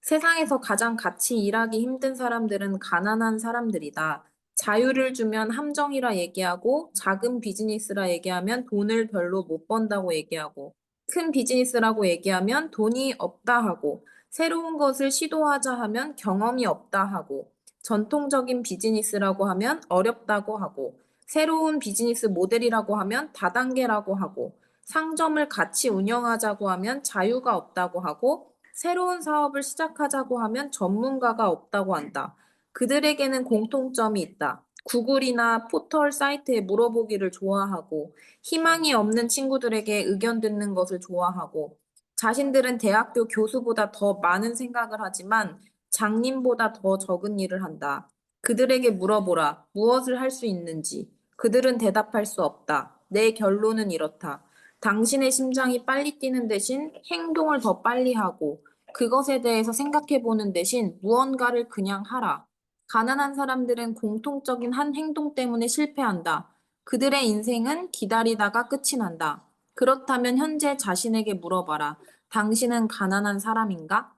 세상에서 가장 같이 일하기 힘든 사람들은 가난한 사람들이다. 자유를 주면 함정이라 얘기하고 작은 비즈니스라 얘기하면 돈을 별로 못 번다고 얘기하고 큰 비즈니스라고 얘기하면 돈이 없다 하고 새로운 것을 시도하자 하면 경험이 없다 하고 전통적인 비즈니스라고 하면 어렵다고 하고 새로운 비즈니스 모델이라고 하면 다단계라고 하고 상점을 같이 운영하자고 하면 자유가 없다고 하고 새로운 사업을 시작하자고 하면 전문가가 없다고 한다. 그들에게는 공통점이 있다. 구글이나 포털 사이트에 물어보기를 좋아하고 희망이 없는 친구들에게 의견 듣는 것을 좋아하고 자신들은 대학교 교수보다 더 많은 생각을 하지만 장님보다 더 적은 일을 한다. 그들에게 물어보라. 무엇을 할 수 있는지. 그들은 대답할 수 없다. 내 결론은 이렇다. 당신의 심장이 빨리 뛰는 대신 행동을 더 빨리 하고 그것에 대해서 생각해 보는 대신 무언가를 그냥 하라. 가난한 사람들은 공통적인 한 행동 때문에 실패한다. 그들의 인생은 기다리다가 끝이 난다. 그렇다면 현재 자신에게 물어봐라. 당신은 가난한 사람인가?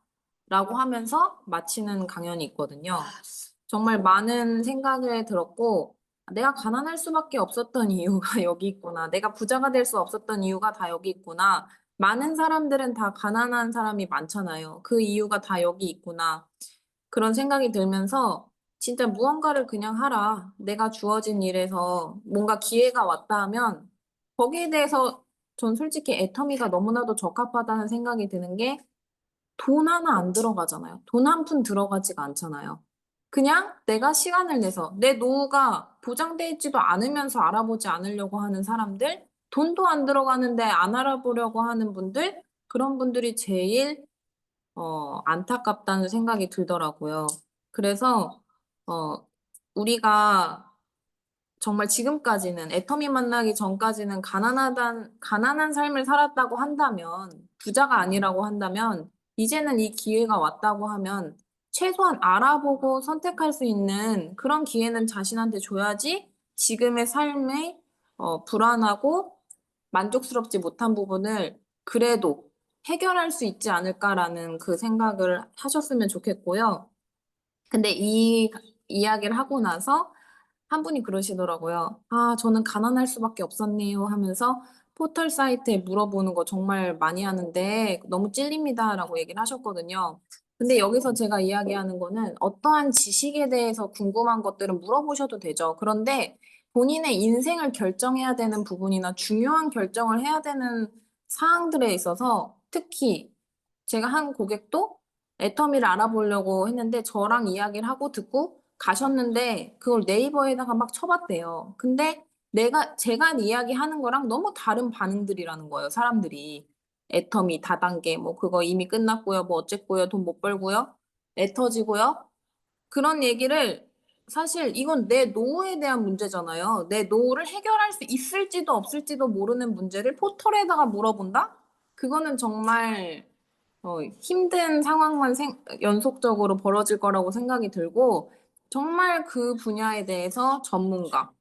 라고 하면서 마치는 강연이 있거든요. 정말 많은 생각을 들었고 내가 가난할 수밖에 없었던 이유가 여기 있구나. 내가 부자가 될 수 없었던 이유가 다 여기 있구나. 많은 사람들은 다 가난한 사람이 많잖아요. 그 이유가 다 여기 있구나. 그런 생각이 들면서 진짜 무언가를 그냥 하라. 내가 주어진 일에서 뭔가 기회가 왔다 하면 거기에 대해서 전 솔직히 애터미가 너무나도 적합하다는 생각이 드는 게 돈 하나 안 들어가잖아요. 돈 한 푼 들어가지가 않잖아요. 그냥 내가 시간을 내서 내 노후가 보장돼 있지도 않으면서 알아보지 않으려고 하는 사람들, 돈도 안 들어가는데 안 알아보려고 하는 분들, 그런 분들이 제일 안타깝다는 생각이 들더라고요. 그래서 우리가 정말 지금까지는 애터미 만나기 전까지는 가난한 삶을 살았다고 한다면, 부자가 아니라고 한다면, 이제는 이 기회가 왔다고 하면 최소한 알아보고 선택할 수 있는 그런 기회는 자신한테 줘야지 지금의 삶에 불안하고 만족스럽지 못한 부분을 그래도 해결할 수 있지 않을까라는 그 생각을 하셨으면 좋겠고요. 근데 이 이야기를 하고 나서 한 분이 그러시더라고요. 아, 저는 가난할 수밖에 없었네요 하면서 포털 사이트에 물어보는 거 정말 많이 하는데 너무 찔립니다라고 얘기를 하셨거든요. 근데 여기서 제가 이야기하는 거는 어떠한 지식에 대해서 궁금한 것들은 물어보셔도 되죠. 그런데 본인의 인생을 결정해야 되는 부분이나 중요한 결정을 해야 되는 사항들에 있어서 특히 제가 한 고객도 애터미를 알아보려고 했는데 저랑 이야기를 하고 듣고 가셨는데 그걸 네이버에다가 막 쳐봤대요. 근데 제가 이야기하는 거랑 너무 다른 반응들이라는 거예요, 사람들이. 애터미 다단계, 뭐 그거 이미 끝났고요, 뭐 어쨌고요, 돈 못 벌고요, 애 터지고요. 그런 얘기를 사실 이건 내 노후에 대한 문제잖아요. 내 노후를 해결할 수 있을지도 없을지도 모르는 문제를 포털에다가 물어본다? 그거는 정말 힘든 상황만 연속적으로 벌어질 거라고 생각이 들고, 정말 그 분야에 대해서 전문가,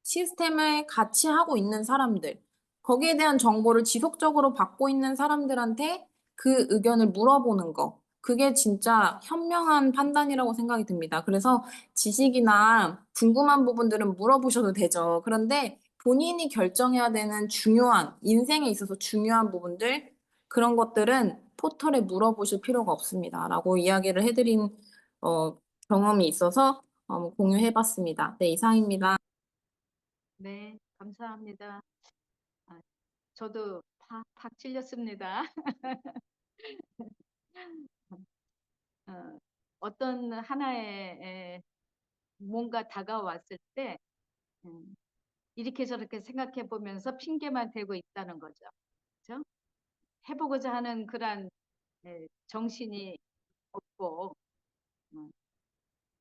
시스템을 같이 하고 있는 사람들, 거기에 대한 정보를 지속적으로 받고 있는 사람들한테 그 의견을 물어보는 거, 그게 진짜 현명한 판단이라고 생각이 듭니다. 그래서 지식이나 궁금한 부분들은 물어보셔도 되죠. 그런데 본인이 결정해야 되는 중요한, 인생에 있어서 중요한 부분들, 그런 것들은 포털에 물어보실 필요가 없습니다. 라고 이야기를 해드린 경험이 있어서 공유해봤습니다. 네, 이상입니다. 네, 감사합니다. 아, 저도 팍 찔렸습니다. 어떤 하나의 뭔가 다가왔을 때 이렇게 저렇게 생각해 보면서 핑계만 대고 있다는 거죠. 그렇죠? 해보고자 하는 그런 정신이 없고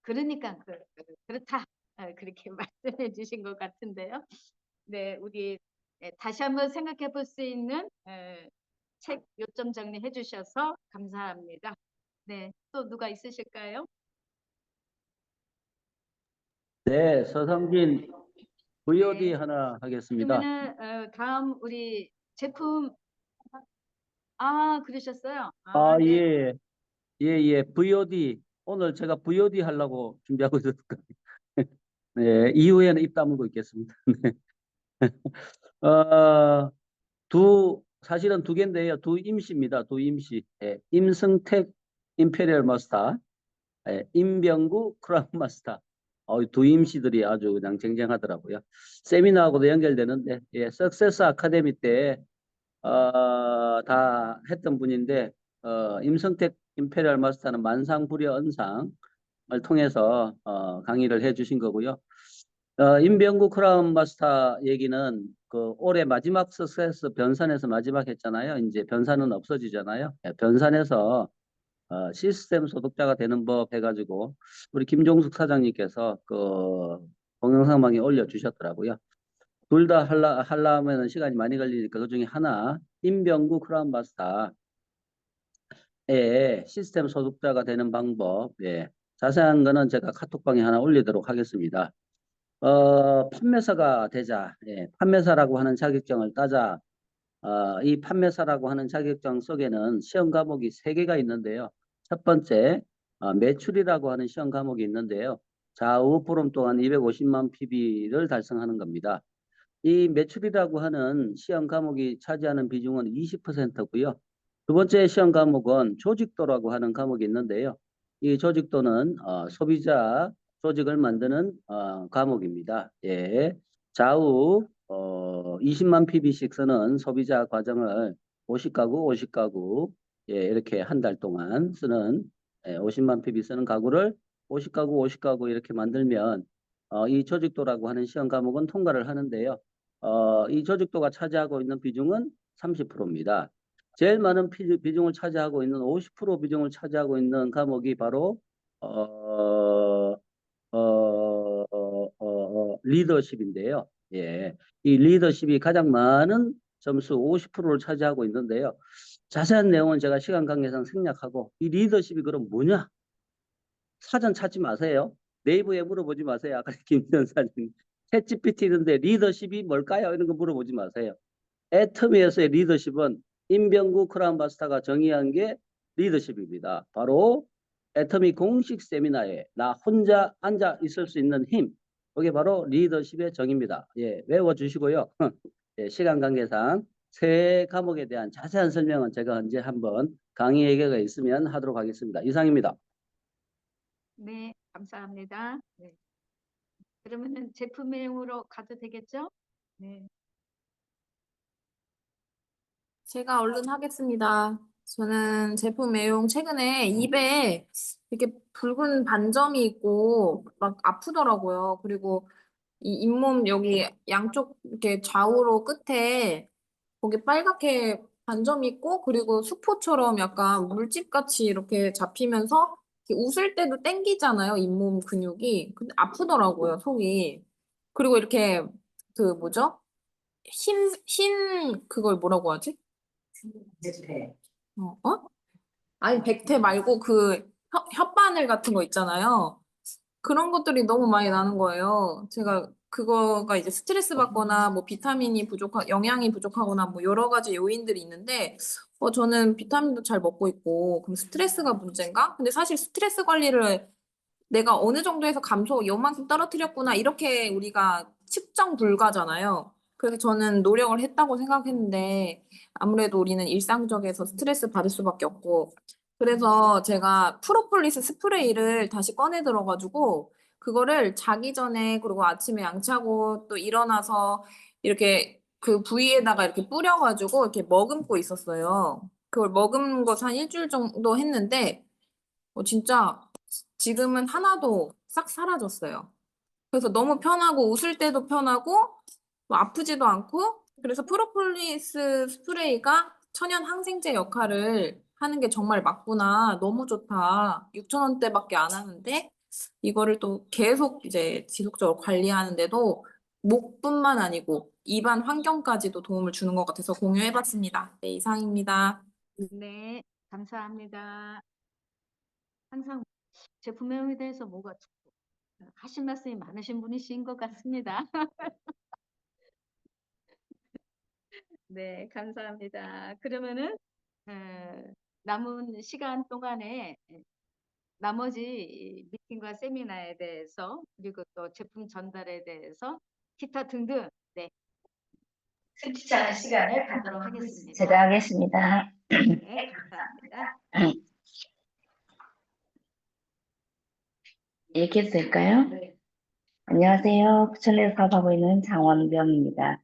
그러니까 그렇다 그렇게 말씀해 주신 것 같은데요. 네, 우리 다시 한번 생각해 볼 수 있는 책 요점 정리해 주셔서 감사합니다. 네, 또 누가 있으실까요? 네, 서성진 VOD 네. 하나 하겠습니다. 그러면은 다음 우리 제품 그러셨어요? 네. 예, VOD. 오늘 제가 VOD 하려고 준비하고 있었거든요. 네, 이후에는 입 다물고 있겠습니다. 어, 사실은 두 개인데요. 두 임시입니다. 두 임시. 예, 임승택 임페리얼 마스터, 임병구 크라운 마스터. 두 임시들이 아주 그냥 쟁쟁하더라고요. 세미나하고도 연결되는데, 예, 석세스 아카데미 때, 다 했던 분인데, 임성택 임페리얼 마스터는 만상불여 언상을 통해서 강의를 해주신 거고요. 임병구 크라운 마스터 얘기는 그 올해 마지막 석세스 변산에서 마지막 했잖아요. 이제 변산은 없어지잖아요. 예, 변산에서 시스템 소득자가 되는 법 해가지고 우리 김종숙 사장님께서 그 동영상방에 올려주셨더라고요. 둘 다 하려면 시간이 많이 걸리니까 그 중에 하나 임병구 크라운 마스터의 시스템 소득자가 되는 방법, 예, 자세한 거는 제가 카톡방에 하나 올리도록 하겠습니다. 판매사가 되자, 예, 판매사라고 하는 자격증을 따자. 이 판매사라고 하는 자격증 속에는 시험 과목이 3개가 있는데요. 첫 번째, 매출이라고 하는 시험 과목이 있는데요. 좌우 보름 동안 250만 PB를 달성하는 겁니다. 이 매출이라고 하는 시험 과목이 차지하는 비중은 20%고요. 두 번째 시험 과목은 조직도라고 하는 과목이 있는데요. 이 조직도는 소비자 조직을 만드는 과목입니다. 예. 좌우 20만 PB씩 쓰는 소비자 과정을 50가구 예, 이렇게 한 달 동안 쓰는 50만 PB 쓰는 가구를 50가구 이렇게 만들면 이 조직도라고 하는 시험 과목은 통과를 하는데요. 이 조직도가 차지하고 있는 비중은 30%입니다. 제일 많은 비중을 차지하고 있는 50% 비중을 차지하고 있는 과목이 바로 리더십인데요. 예, 이 리더십이 가장 많은 점수 50%를 차지하고 있는데요. 자세한 내용은 제가 시간 관계상 생략하고 이 리더십이 그럼 뭐냐? 사전 찾지 마세요. 네이버에 물어보지 마세요. 아까 김현 사님 챗GPT 있는데 리더십이 뭘까요? 이런 거 물어보지 마세요. 애터미에서의 리더십은 임병구 크라운바스타가 정의한 게 리더십입니다. 바로 애터미 공식 세미나에 나 혼자 앉아 있을 수 있는 힘. 그게 바로 리더십의 정의입니다. 예, 외워주시고요. 예, 시간 관계상 세 과목에 대한 자세한 설명은 제가 언제 한번 강의 예고가 있으면 하도록 하겠습니다. 이상입니다. 네, 감사합니다. 네. 그러면은 제품 내용으로 가도 되겠죠? 네. 제가 얼른 하겠습니다. 저는 제품 애용 최근에 입에 이렇게 붉은 반점이 있고 막 아프더라고요. 그리고 이 잇몸 여기 양쪽 이렇게 좌우로 끝에 거기 빨갛게 반점이 있고 그리고 수포처럼 약간 물집같이 이렇게 잡히면서 이렇게 웃을 때도 땡기잖아요. 잇몸 근육이. 근데 아프더라고요, 속이. 그리고 이렇게 그 뭐죠? 흰 그걸 뭐라고 하지? 어? 아니 백태 말고 그 혓바늘 같은 거 있잖아요. 그런 것들이 너무 많이 나는 거예요. 제가 그거가 이제 스트레스 받거나 뭐 비타민이 영양이 부족하거나 뭐 여러 가지 요인들이 있는데 저는 비타민도 잘 먹고 있고 그럼 스트레스가 문제인가? 근데 사실 스트레스 관리를 내가 어느 정도에서 요만큼 떨어뜨렸구나 이렇게 우리가 측정 불가잖아요. 그래서 저는 노력을 했다고 생각했는데 아무래도 우리는 일상적에서 스트레스 받을 수밖에 없고 그래서 제가 프로폴리스 스프레이를 다시 꺼내 들어가지고 그거를 자기 전에 그리고 아침에 양치하고 또 일어나서 이렇게 그 부위에다가 이렇게 뿌려가지고 이렇게 머금고 있었어요. 그걸 머금은 거 한 일주일 정도 했는데 진짜 지금은 하나도 싹 사라졌어요. 그래서 너무 편하고 웃을 때도 편하고 뭐 아프지도 않고 그래서 프로폴리스 스프레이가 천연 항생제 역할을 하는 게 정말 맞구나. 너무 좋다. 6,000원대밖에 안 하는데 이거를 또 계속 이제 지속적으로 관리하는데도 목뿐만 아니고 입안 환경까지도 도움을 주는 것 같아서 공유해봤습니다. 네, 이상입니다. 네, 감사합니다. 항상 제품 내용에 대해서 뭐가 하신 말씀이 많으신 분이신 것 같습니다. 네, 감사합니다. 그러면은 남은 시간 동안에 나머지 미팅과 세미나에 대해서 그리고 또 제품 전달에 대해서 기타 등등 네, 스피치 하는 시간을 갖도록 하겠습니다. 제가 하겠습니다. 네, 감사합니다. 얘기해도 될까요? 네. 안녕하세요. 부천에서 사업하고 있는 장원병입니다.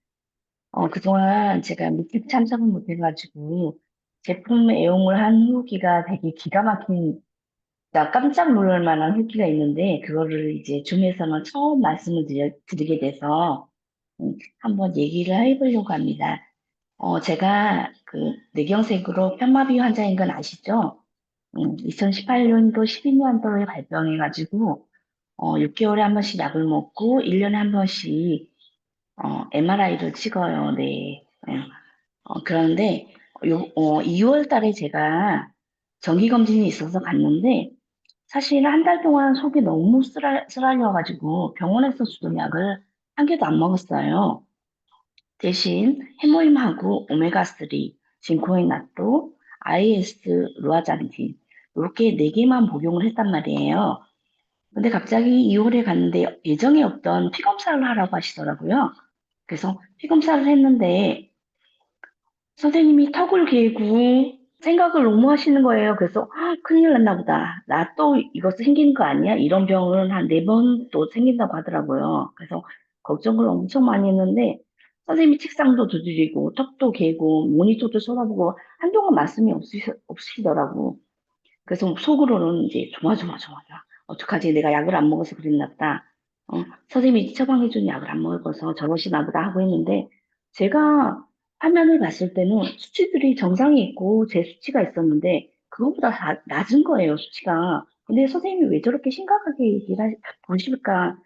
그동안 제가 미팅 참석을 못해가지고 제품 애용을 한 후기가 되게 기가 막힌, 나 깜짝 놀랄 만한 후기가 있는데 그거를 이제 줌에서는 처음 말씀을 드리게 돼서 한번 얘기를 해보려고 합니다. 제가 그 뇌경색으로 편마비 환자인 건 아시죠? 2018년도 12년도에 발병해가지고 6개월에 한 번씩 약을 먹고 1년에 한 번씩 MRI를 찍어요. 네. 그런데 2월 달에 제가 정기검진이 있어서 갔는데 사실 한 달 동안 속이 너무 쓰라려가지고 병원에서 주던 약을 한 개도 안 먹었어요. 대신 해모임하고 오메가3, 진코인낫도, IS, 루아자리딘 이렇게 4개만 복용을 했단 말이에요. 근데 갑자기 2월에 갔는데 예정에 없던 피검사를 하라고 하시더라고요. 그래서 피검사를 했는데 선생님이 턱을 개고 생각을 너무 하시는 거예요. 그래서 큰일 났나 보다. 나 또 이거 생기는 거 아니야? 이런 병은 한 4번 또 생긴다고 하더라고요. 그래서 걱정을 엄청 많이 했는데 선생님이 책상도 두드리고 턱도 개고 모니터도 쳐다보고 한동안 말씀이 없으시더라고. 그래서 속으로는 이제 조마조마조마. 어떡하지? 내가 약을 안 먹어서 그랬나 보다. 선생님이 처방해준 약을 안 먹어서 저러시나 보다 하고 있는데 제가 화면을 봤을 때는 수치들이 정상이 있고 제 수치가 있었는데 그거보다 다 낮은 거예요, 수치가. 근데 선생님이 왜 저렇게 심각하게 보실까?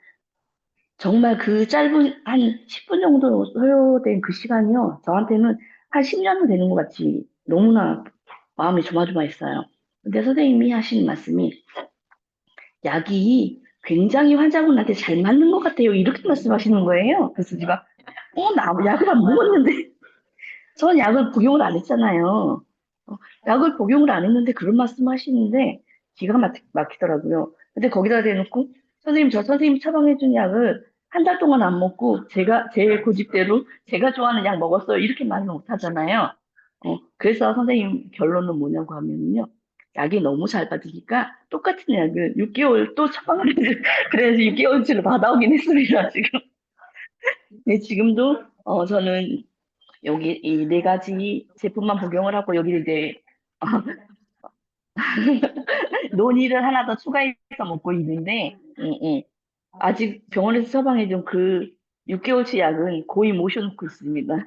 정말 그 짧은 한 10분 정도 소요된 그 시간이요. 저한테는 한 10년은 되는 것 같이 너무나 마음이 조마조마했어요. 근데 선생님이 하시는 말씀이 약이 굉장히 환자분한테 잘 맞는 것 같아요. 이렇게 말씀하시는 거예요. 그래서 제가 나 약을 안 먹었는데 전 약을 복용을 안 했잖아요. 약을 복용을 안 했는데 그런 말씀 하시는데 기가 막히더라고요. 근데 거기다 대놓고 선생님, 저 선생님 처방해준 약을 한 달 동안 안 먹고 제 고집대로 제가 좋아하는 약 먹었어요. 이렇게 말을 못 하잖아요. 그래서 선생님 결론은 뭐냐고 하면요. 약이 너무 잘 받으니까 똑같은 약을 6개월 또 처방을 해줘. 그래서 6개월치를 받아오긴 했습니다, 지금. 네, 지금도 저는 여기 이 네 가지 제품만 복용을 하고 여기 이제 논의를 하나 더 추가해서 먹고 있는데 아직 병원에서 처방해준 그 6개월치 약은 고이 모셔놓고 있습니다.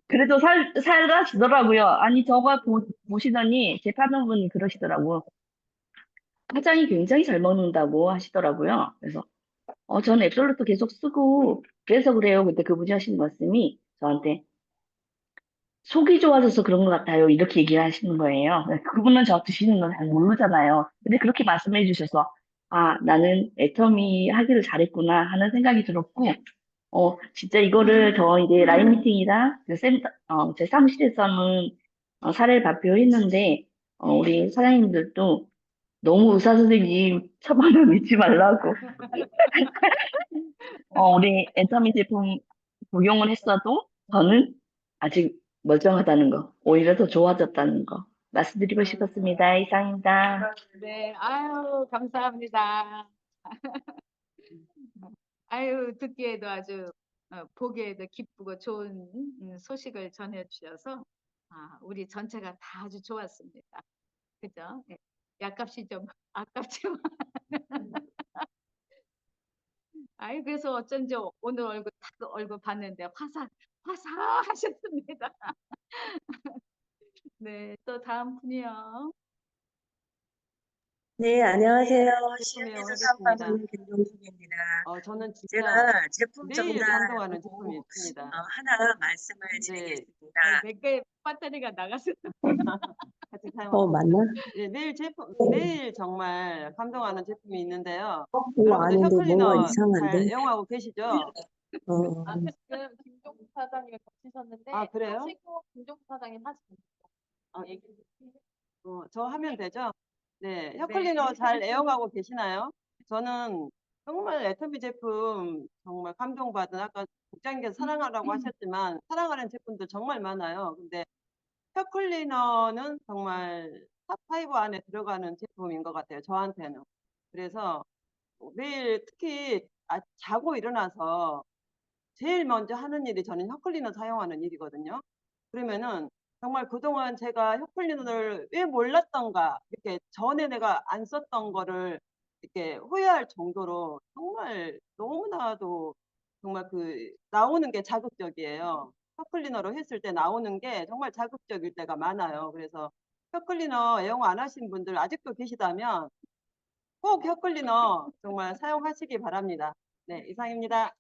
그래도 살아지더라고요. 아니 저거 보시더니 제 파는분이 그러시더라고요. 화장이 굉장히 잘 먹는다고 하시더라고요. 그래서 저는 앱솔루트 계속 쓰고 그래서 그래요. 그때 그분이 하신 말씀이 저한테 속이 좋아져서 그런 것 같아요. 이렇게 얘기를 하시는 거예요. 그분은 저 드시는 건 잘 모르잖아요. 근데 그렇게 말씀해 주셔서, 아, 나는 애터미 하기를 잘했구나 하는 생각이 들었고, 진짜 이거를 저 이제 라인 미팅이랑 제 사무실에서는 사례를 발표했는데, 우리 사장님들도 너무 의사 선생님 처방을 믿지 말라고, 우리 애터미 제품 복용을 했어도 저는 아직 멀쩡하다는 거, 오히려 더 좋아졌다는 거 말씀드리고 싶었습니다. 이상입니다. 네, 아유, 감사합니다. 아유, 듣기에도 아주 보기에도 기쁘고 좋은 소식을 전해주셔서 우리 전체가 다 아주 좋았습니다. 그죠? 예. 약값이 좀 아깝지만 아이 그래서 어쩐지 오늘 얼굴 봤는데 화사하셨습니다. 네, 또 다음 분이요. 네, 안녕하세요. 제품에 시흥에서 오겠습니다. 사업하고 있는 김종숙입니다. 저는 진짜 제가 제품 매일 전달 감동하는 제품이 보고 있습니다. 하나 말씀을 네, 드리겠습니다. 몇개 배터리가 나갔어요. 같이 사용하고 맞나? 네, 매일 정말 감동하는 제품이 있는데요. 이거 여러분들 아닌데 뭔가 혀클리너 이상한데? 잘 애용하고 계시죠? 어, 지금 김종국 사장님이 거치셨는데 아, 그래요? 하시고 김종국 사장님 하시면 아, 저 하면 되죠? 네, 혀클리너 잘 애용하고 계시나요? 저는 정말 애터미 제품 정말 감동받은 아까 국장님께서 사랑하라고 하셨지만 사랑하는 제품들 정말 많아요. 근데 혀클리너는 정말 탑5 안에 들어가는 제품인 것 같아요. 저한테는. 그래서 매일 특히 자고 일어나서 제일 먼저 하는 일이 저는 혀클리너 사용하는 일이거든요. 그러면은 정말 그동안 제가 혀클리너를 왜 몰랐던가 이렇게 전에 내가 안 썼던 거를 이렇게 후회할 정도로 정말 너무나도 정말 나오는 게 자극적이에요. 혀클리너로 했을 때 나오는 게 정말 자극적일 때가 많아요. 그래서 혀클리너 애용 안 하신 분들 아직도 계시다면 꼭 혀클리너 정말 사용하시기 바랍니다. 네, 이상입니다.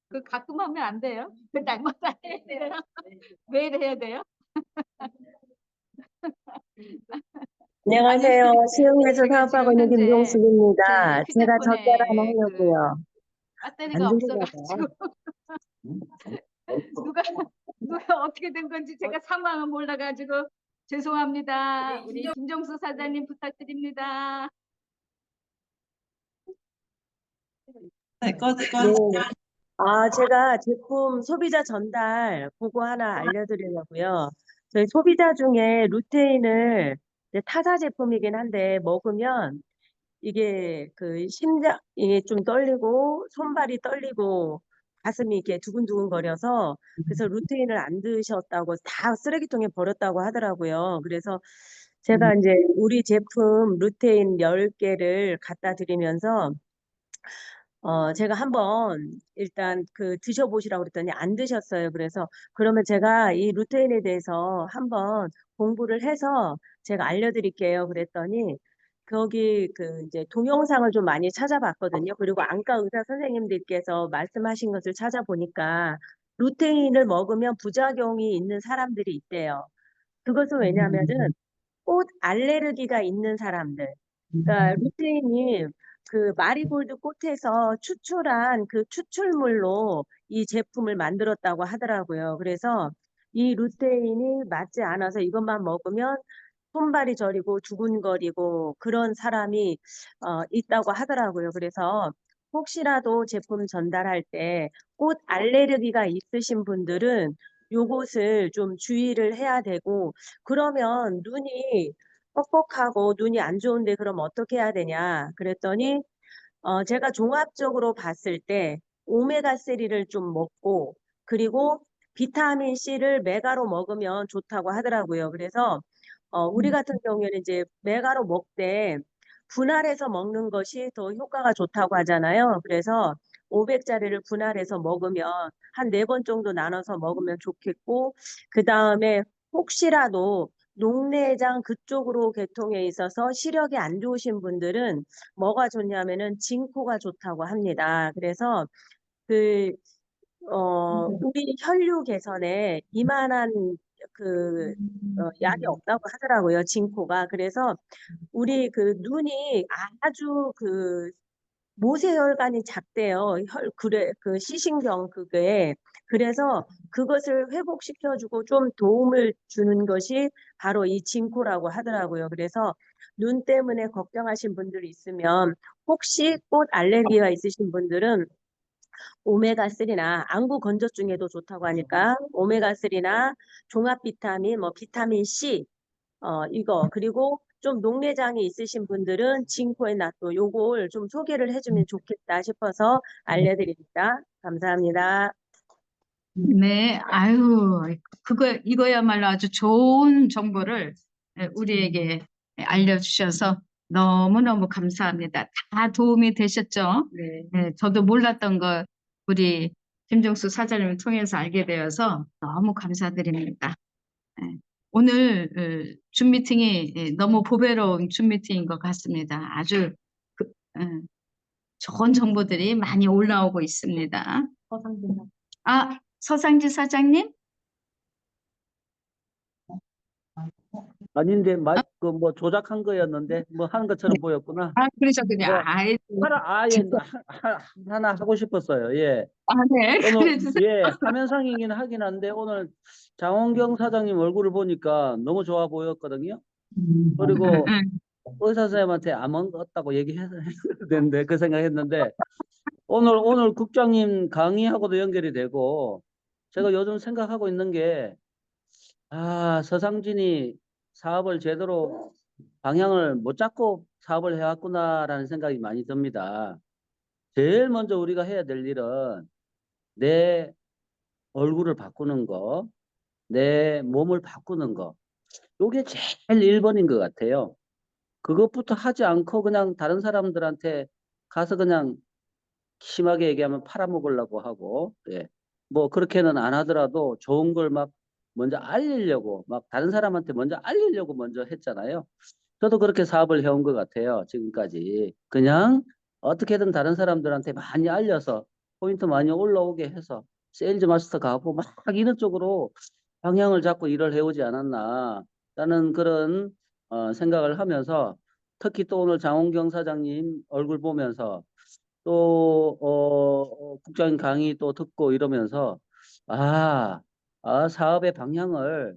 그 가끔 하면 안 돼요? 그 날마다 해야 돼요? 매일 해야 돼요? 안녕하세요. 시흥에서 제가 사업하고 지금 있는 현재 김종숙입니다. 제 제가 전달 하나 휴대폰에 하려고요. 배터리가 안 들리나 봐. 없어가지고 누가 어떻게 된 건지 제가 상황은 몰라가지고 죄송합니다. 우리 김종수 사장님 부탁드립니다. 네. 제가 제품 소비자 전달 보고 하나 알려드리려고요. 저희 소비자 중에 루테인을 이제 타사 제품이긴 한데 먹으면 이게 심장이 좀 떨리고 손발이 떨리고 가슴이 이렇게 두근두근 거려서 그래서 루테인을 안 드셨다고 다 쓰레기통에 버렸다고 하더라고요. 그래서 제가 이제 우리 제품 루테인 10개를 갖다 드리면서 제가 한번 일단 드셔보시라고 그랬더니 안 드셨어요. 그래서 그러면 제가 이 루테인에 대해서 한번 공부를 해서 제가 알려드릴게요. 그랬더니 거기 이제 동영상을 좀 많이 찾아봤거든요. 그리고 안과 의사 선생님들께서 말씀하신 것을 찾아보니까 루테인을 먹으면 부작용이 있는 사람들이 있대요. 그것은 왜냐하면은 꽃 알레르기가 있는 사람들. 그러니까 루테인이 마리골드 꽃에서 추출한 그 추출물로 이 제품을 만들었다고 하더라고요. 그래서 이 루테인이 맞지 않아서 이것만 먹으면 손발이 저리고 두근거리고 그런 사람이 있다고 하더라고요. 그래서 혹시라도 제품 전달할 때 꽃 알레르기가 있으신 분들은 요것을 좀 주의를 해야 되고, 그러면 눈이 뻑뻑하고 눈이 안 좋은데 그럼 어떻게 해야 되냐 그랬더니 제가 종합적으로 봤을 때 오메가3를 좀 먹고, 그리고 비타민 C를 메가로 먹으면 좋다고 하더라고요. 그래서 우리 같은 경우에는 이제 메가로 먹되 분할해서 먹는 것이 더 효과가 좋다고 하잖아요. 그래서 500짜리를 분할해서 먹으면 한 4번 정도 나눠서 먹으면 좋겠고, 그 다음에 혹시라도 녹내장 그쪽으로 계통에 있어서 시력이 안 좋으신 분들은 뭐가 좋냐면은 진코가 좋다고 합니다. 그래서 그, 우리 혈류 개선에 이만한 그, 약이 없다고 하더라고요, 진코가. 그래서 우리 그 눈이 아주 그 모세혈관이 작대요. 그래, 그 시신경 그게. 그래서 그것을 회복시켜주고 좀 도움을 주는 것이 바로 이 진코라고 하더라고요. 그래서 눈 때문에 걱정하신 분들이 있으면, 혹시 꽃 알레르기가 있으신 분들은 오메가3나 안구 건조증에도 좋다고 하니까 오메가3나 종합 비타민, 뭐 비타민 C, 이거, 그리고 좀 녹내장이 있으신 분들은 징코의 낫또 요걸 좀 소개를 해주면 좋겠다 싶어서 알려드립니다. 감사합니다. 네, 아유, 이거야말로 아주 좋은 정보를 우리에게 알려주셔서 너무너무 감사합니다. 다 도움이 되셨죠? 네. 네, 저도 몰랐던 거 우리 김정수 사장님을 통해서 알게 되어서 너무 감사드립니다. 네, 오늘 줌 미팅이 너무 보배로운 줌 미팅인 것 같습니다. 아주 그, 좋은 정보들이 많이 올라오고 있습니다. 아, 서상지 사장님? 아닌데, 그 뭐 조작한 거였는데, 뭐 하는 것처럼 보였구나. 아, 그러셨군요. 뭐, 아이, 아예 하나 하고 싶었어요. 예. 아, 네. 오늘, 그래주세요. 예, 화면상이긴 하긴 한데, 오늘 장원경 사장님 얼굴을 보니까 너무 좋아 보였거든요. 그리고 의사 선생님한테 안 먹었다고 얘기해야 되는데, 그 생각했는데, 오늘 국장님 강의하고도 연결이 되고, 제가 요즘 생각하고 있는 게, 서상진이 사업을 제대로 방향을 못 잡고 사업을 해왔구나라는 생각이 많이 듭니다. 제일 먼저 우리가 해야 될 일은 내 얼굴을 바꾸는 거, 내 몸을 바꾸는 거. 이게 제일 1번인 것 같아요. 그것부터 하지 않고 그냥 다른 사람들한테 가서 그냥 심하게 얘기하면 팔아먹으려고 하고, 예. 뭐 그렇게는 안 하더라도 좋은 걸 막 먼저 알리려고, 막 다른 사람한테 먼저 알리려고 먼저 했잖아요. 저도 그렇게 사업을 해온 것 같아요. 지금까지. 그냥 어떻게든 다른 사람들한테 많이 알려서 포인트 많이 올라오게 해서 세일즈 마스터 가고 막 이런 쪽으로 방향을 잡고 일을 해오지 않았나 라는 그런 생각을 하면서, 특히 또 오늘 장원경 사장님 얼굴 보면서 또 국장님 강의 또 듣고 이러면서 아, 사업의 방향을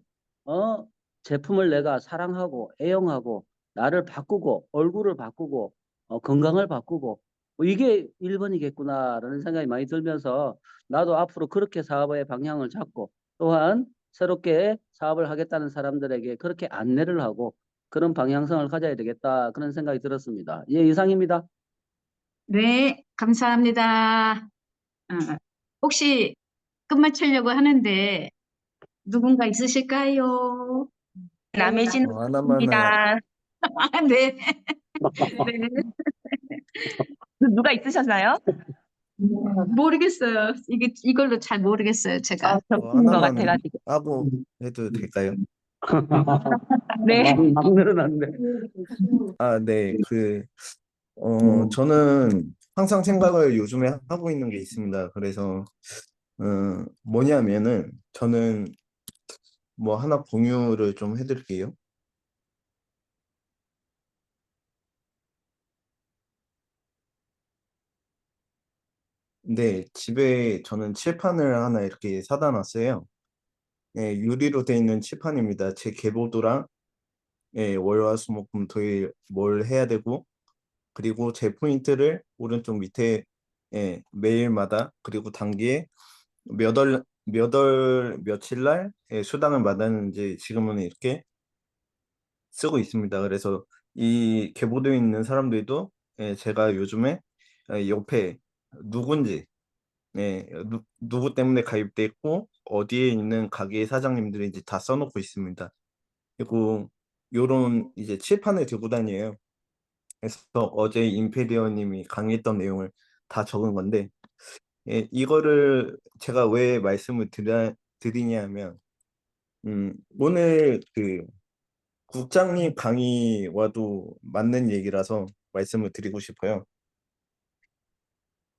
제품을 내가 사랑하고 애용하고 나를 바꾸고 얼굴을 바꾸고 건강을 바꾸고 이게 1번이겠구나라는 생각이 많이 들면서, 나도 앞으로 그렇게 사업의 방향을 잡고 또한 새롭게 사업을 하겠다는 사람들에게 그렇게 안내를 하고 그런 방향성을 가져야 되겠다, 그런 생각이 들었습니다. 예, 이상입니다. 네, 감사합니다. 혹시 끝마치려고 하는데 누군가 있으실까요? 남해진 하나만 입니다. 아, 네. 네. 누가 있으셨나요? 모르겠어요. 이걸로 잘 모르겠어요, 제가. 적힌 것 하나만 같아가지고. 하고 해도 될까요? 네. 막 늘어났네. 네, 저는 항상 생각을 요즘에 하고 있는 게 있습니다. 그래서, 뭐냐면은, 저는 뭐 하나 공유를 좀 해드릴게요. 네, 집에 저는 칠판을 하나 이렇게 사다 놨어요. 예, 유리로 되어 있는 칠판입니다. 제 계보도랑 월화수목금토일 뭘 해야 되고, 그리고 제 포인트를 오른쪽 밑에 매일마다 그리고 단기에 며칠 날 수당을 받았는지 지금은 이렇게 쓰고 있습니다. 그래서 이 계보도에 있는 사람들도 제가 요즘에 옆에 누군지 누구 때문에 가입돼 있고 어디에 있는 가게 사장님들인지 다 써놓고 있습니다. 그리고 요런 이제 칠판을 들고 다녀요. 그래서 어제 임페리어님이 강의했던 내용을 다 적은 건데 이거를 제가 왜 말씀을 드리냐면 오늘 그 국장님 강의와도 맞는 얘기라서 말씀을 드리고 싶어요.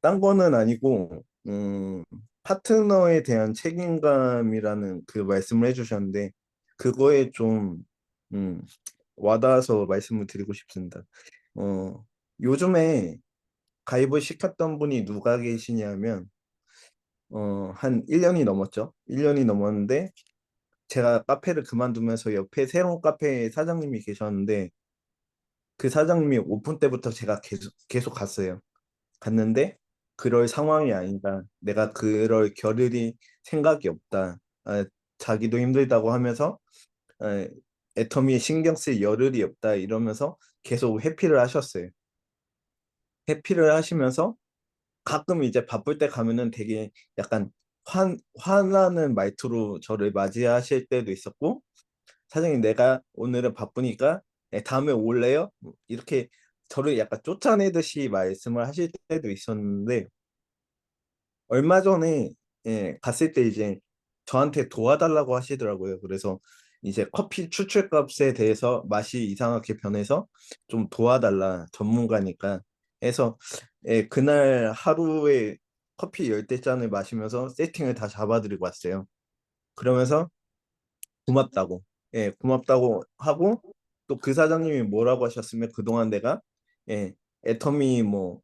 딴 거는 아니고 파트너에 대한 책임감이라는 그 말씀을 해주셨는데 그거에 좀 음, 와닿아서 말씀을 드리고 싶습니다. 요즘에 가입을 시켰던 분이 누가 계시냐면 한 1년이 넘었죠. 1년이 넘었는데 제가 카페를 그만두면서 옆에 새로운 카페 사장님이 계셨는데 그 사장님이 오픈 때부터 제가 계속 갔어요. 갔는데 그럴 상황이 아니다. 내가 그럴 겨를이 생각이 없다. 자기도 힘들다고 하면서 아, 애터미에 신경 쓸 여를이 없다 이러면서 계속 회피를 하셨어요. 회피를 하시면서 가끔 이제 바쁠 때 가면은 되게 약간 화나는 말투로 저를 맞이하실 때도 있었고 사장님 내가 오늘은 바쁘니까 다음에 올래요? 이렇게 저를 약간 쫓아내듯이 말씀을 하실 때도 있었는데 얼마 전에 갔을 때 이제 저한테 도와달라고 하시더라고요. 그래서 이제 커피 추출값에 대해서 맛이 이상하게 변해서 좀 도와달라 전문가니까 해서 그날 하루에 커피 10대잔을 마시면서 세팅을 다 잡아드리고 왔어요. 그러면서 고맙다고 고맙다고 하고 또 그 사장님이 뭐라고 하셨으면 그동안 내가 애터미 뭐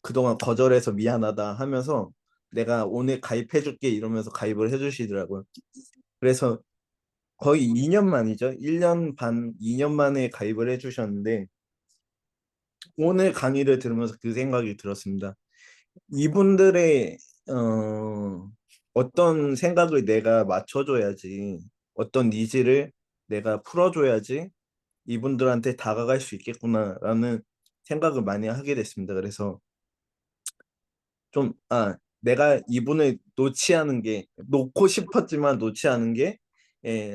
그동안 거절해서 미안하다 하면서 내가 오늘 가입해줄게 이러면서 가입을 해주시더라고요. 그래서 거의 2년 만이죠. 1년 반, 2년 만에 가입을 해주셨는데 오늘 강의를 들으면서 그 생각이 들었습니다. 이분들의 어떤 생각을 내가 맞춰줘야지, 어떤 니즈를 내가 풀어줘야지 이분들한테 다가갈 수 있겠구나라는 생각을 많이 하게 됐습니다. 그래서 내가 이분을 놓고 싶었지만 놓지 않은 게,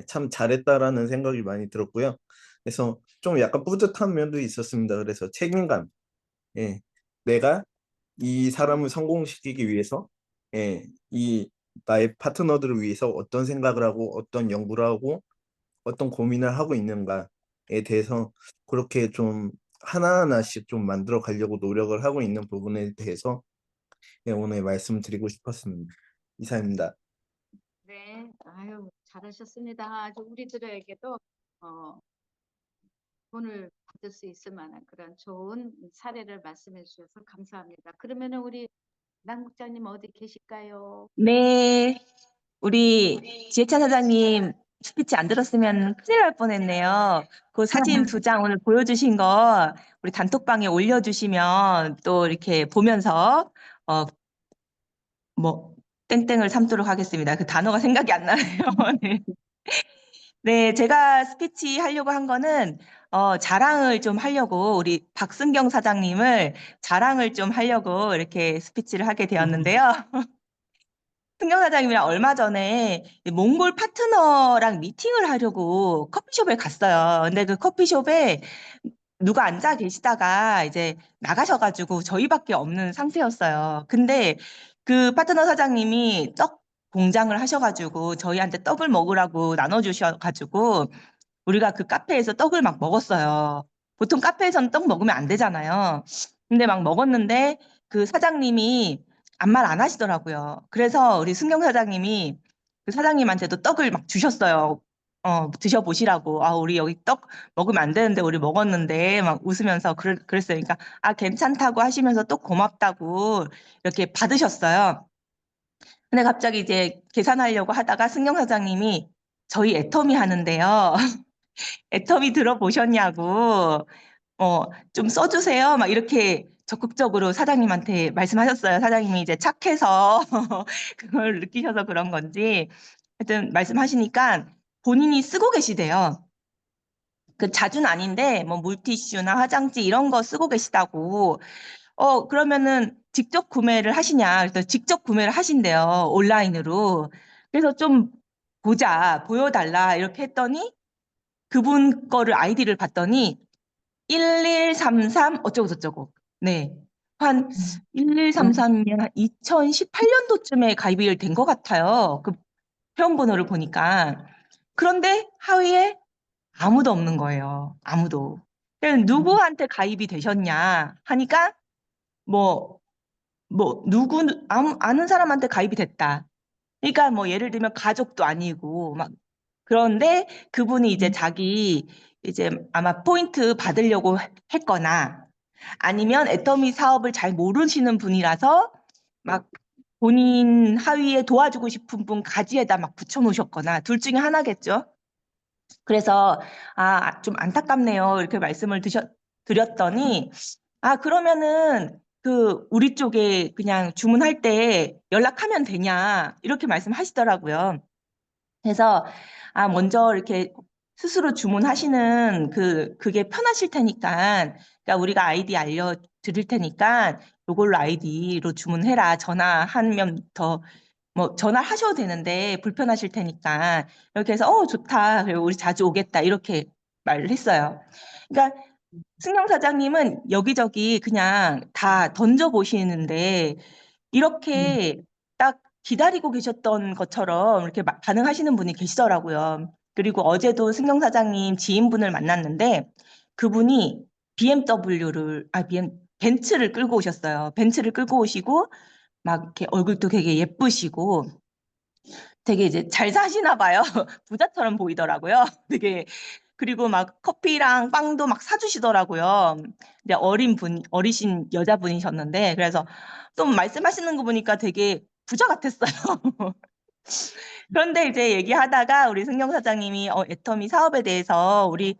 참 잘했다라는 생각이 많이 들었고요. 그래서 좀 약간 뿌듯한 면도 있었습니다. 그래서 책임감, 내가 이 사람을 성공시키기 위해서, 이 나의 파트너들을 위해서 어떤 생각을 하고, 어떤 연구를 하고, 어떤 고민을 하고 있는가에 대해서 그렇게 좀 하나하나씩 좀 만들어 가려고 노력을 하고 있는 부분에 대해서 오늘 말씀드리고 싶었습니다. 이상입니다. 네, 아유, 잘하셨습니다. 아주 우리들에게도 돈을 받을 수 있을 만한 그런 좋은 사례를 말씀해 주셔서 감사합니다. 그러면은 우리 남국장님 어디 계실까요? 네, 우리 지혜찬 사장님 스피치 안 들었으면 큰일 날 뻔했네요. 그 사진 2장 오늘 보여주신 거 우리 단톡방에 올려주시면 또 이렇게 보면서 뭐 땡땡을 삼도록 하겠습니다. 그 단어가 생각이 안 나네요. 네. 네, 제가 스피치 하려고 한 거는 자랑을 좀 하려고 우리 박승경 사장님을 자랑을 좀 하려고 이렇게 스피치를 하게 되었는데요. 승경 사장님이랑 얼마 전에 몽골 파트너랑 미팅을 하려고 커피숍에 갔어요. 근데 그 커피숍에 누가 앉아 계시다가 이제 나가셔가지고 저희밖에 없는 상태였어요. 근데 그 파트너 사장님이 떡 공장을 하셔가지고 저희한테 떡을 먹으라고 나눠주셔가지고 우리가 그 카페에서 떡을 막 먹었어요. 보통 카페에서는 떡 먹으면 안 되잖아요. 근데 막 먹었는데 그 사장님이 아무 말 안 하시더라고요. 그래서 우리 승경 사장님이 그 사장님한테도 떡을 막 주셨어요. 드셔보시라고. 아, 우리 여기 떡 먹으면 안 되는데 우리 먹었는데 막 웃으면서 그랬어요. 그러니까 아, 괜찮다고 하시면서 또 고맙다고 이렇게 받으셨어요. 근데 갑자기 이제 계산하려고 하다가 승경 사장님이 저희 애터미 하는데요. 애터미 들어보셨냐고. 좀 써주세요. 막 이렇게 적극적으로 사장님한테 말씀하셨어요. 사장님이 이제 착해서 그걸 느끼셔서 그런 건지. 하여튼 말씀하시니까 본인이 쓰고 계시대요. 그 자주는 아닌데 뭐 물티슈나 화장지 이런 거 쓰고 계시다고. 그러면은 직접 구매를 하시냐? 그래서 직접 구매를 하신대요. 온라인으로. 그래서 좀 보자, 보여달라 이렇게 했더니 그분 거를 아이디를 봤더니 1133 어쩌고 저쩌고. 네. 한 1133이면 한 2018년도쯤에 가입이 된 것 같아요. 그 회원번호를 보니까. 그런데 하위에 아무도 없는 거예요. 아무도. 그래서 누구한테 가입이 되셨냐 하니까 뭐 아는 사람한테 가입이 됐다. 그러니까 뭐 예를 들면 가족도 아니고 막 그런데 그분이 이제 자기 이제 아마 포인트 받으려고 했거나 아니면 애터미 사업을 잘 모르시는 분이라서 막 본인 하위에 도와주고 싶은 분 가지에다 막 붙여놓으셨거나 둘 중에 하나겠죠. 그래서 좀 안타깝네요. 이렇게 말씀을 드렸더니 그러면은 우리 쪽에 그냥 주문할 때 연락하면 되냐 이렇게 말씀하시더라고요. 그래서 먼저 이렇게 스스로 주문하시는 그게 편하실 테니까 그러니까 우리가 아이디 알려드릴 테니까 요걸로 아이디로 주문해라. 전화하면 더 뭐 전화를 하셔도 되는데 불편하실 테니까 이렇게 해서 좋다. 그리고 우리 자주 오겠다. 이렇게 말을 했어요. 그러니까 승영 사장님은 여기저기 그냥 다 던져보시는데 이렇게 딱 기다리고 계셨던 것처럼 이렇게 반응하시는 분이 계시더라고요. 그리고 어제도 승경 사장님 지인분을 만났는데 그분이 벤츠를 끌고 오셨어요. 벤츠를 끌고 오시고 막 이렇게 얼굴도 되게 예쁘시고 되게 이제 잘 사시나 봐요. 부자처럼 보이더라고요. 되게 그리고 막 커피랑 빵도 막 사주시더라고요. 근데 어리신 여자분이셨는데 그래서 좀 말씀하시는 거 보니까 되게 부자 같았어요. 그런데 이제 얘기하다가 우리 승경 사장님이 애터미 사업에 대해서 우리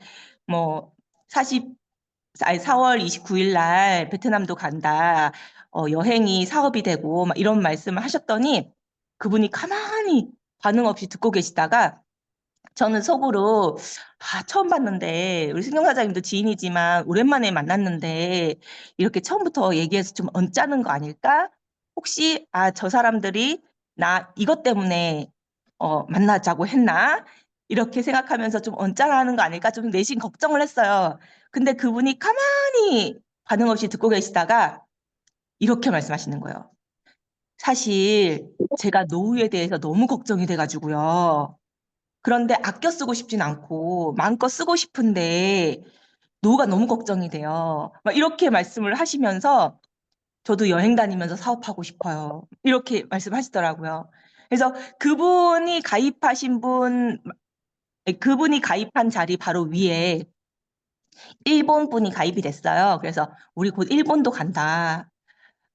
뭐 4월 29일 날 베트남도 간다. 여행이 사업이 되고 막 이런 말씀을 하셨더니 그분이 가만히 반응 없이 듣고 계시다가 저는 속으로 처음 봤는데 우리 승경 사장님도 지인이지만 오랜만에 만났는데 이렇게 처음부터 얘기해서 좀 언짢은 거 아닐까? 혹시 저 사람들이 나 이것 때문에 만나자고 했나? 이렇게 생각하면서 좀 언짢아하는 거 아닐까? 좀 내심 걱정을 했어요. 근데 그분이 가만히 반응 없이 듣고 계시다가 이렇게 말씀하시는 거예요. 사실 제가 노후에 대해서 너무 걱정이 돼가지고요. 그런데 아껴 쓰고 싶진 않고 마음껏 쓰고 싶은데 노후가 너무 걱정이 돼요. 막 이렇게 말씀을 하시면서 저도 여행 다니면서 사업하고 싶어요. 이렇게 말씀하시더라고요. 그래서 그분이 가입한 자리 바로 위에 일본 분이 가입이 됐어요. 그래서 우리 곧 일본도 간다.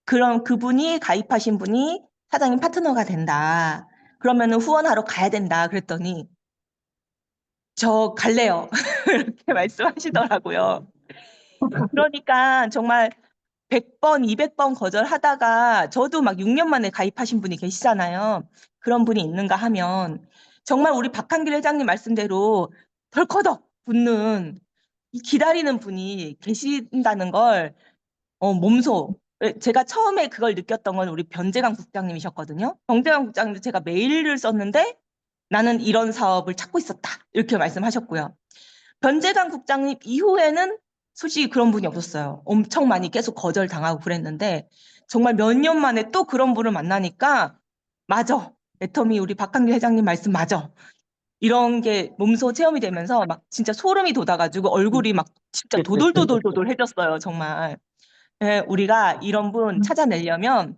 그럼 그분이 가입하신 분이 사장님 파트너가 된다. 그러면은 후원하러 가야 된다. 그랬더니 저 갈래요. 이렇게 말씀하시더라고요. 그러니까 정말 100번, 200번 거절하다가 저도 막 6년 만에 가입하신 분이 계시잖아요. 그런 분이 있는가 하면 정말 우리 박한길 회장님 말씀대로 덜커덕 붙는 이 기다리는 분이 계신다는 걸 몸소 제가 처음에 그걸 느꼈던 건 우리 변재강 국장님이셨거든요. 변재강 국장님도 제가 메일을 썼는데 나는 이런 사업을 찾고 있었다. 이렇게 말씀하셨고요. 변재강 국장님 이후에는 솔직히 그런 분이 없었어요. 엄청 많이 계속 거절당하고 그랬는데 정말 몇 년 만에 또 그런 분을 만나니까 맞아. 애터미 우리 박한길 회장님 말씀 맞아. 이런 게 몸소 체험이 되면서 막 진짜 소름이 돋아가지고 얼굴이 막 진짜 도돌도돌도돌해졌어요. 정말. 예, 우리가 이런 분 찾아내려면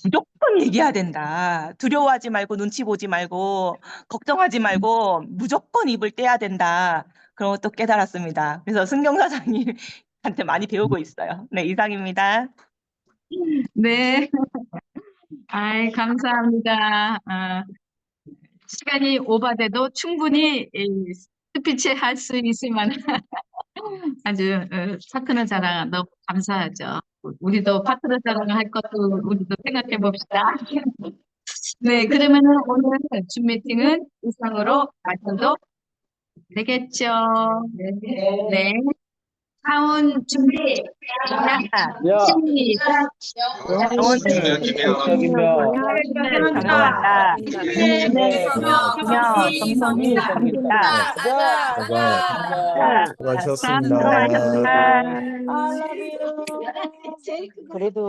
무조건 얘기해야 된다. 두려워하지 말고 눈치 보지 말고 걱정하지 말고 무조건 입을 떼야 된다. 그런 것도 깨달았습니다. 그래서 승경 사장님한테 많이 배우고 있어요. 네, 이상입니다. 네. 아이, 감사합니다. 시간이 오바돼도 충분히 이 스피치 할 수 있을 만한 아주 파트너 자랑 너무 감사하죠. 우리도 파트너 자랑 할 것도 우리도 생각해 봅시다. 네, 그러면은 오늘 줌 미팅은 이상으로 마쳐도 되겠죠. 네. 다운 준비. 시작. 감사합니다. 네, 정선이 있습니다. 수고하셨습니다. 수고하셨습니다. 그래도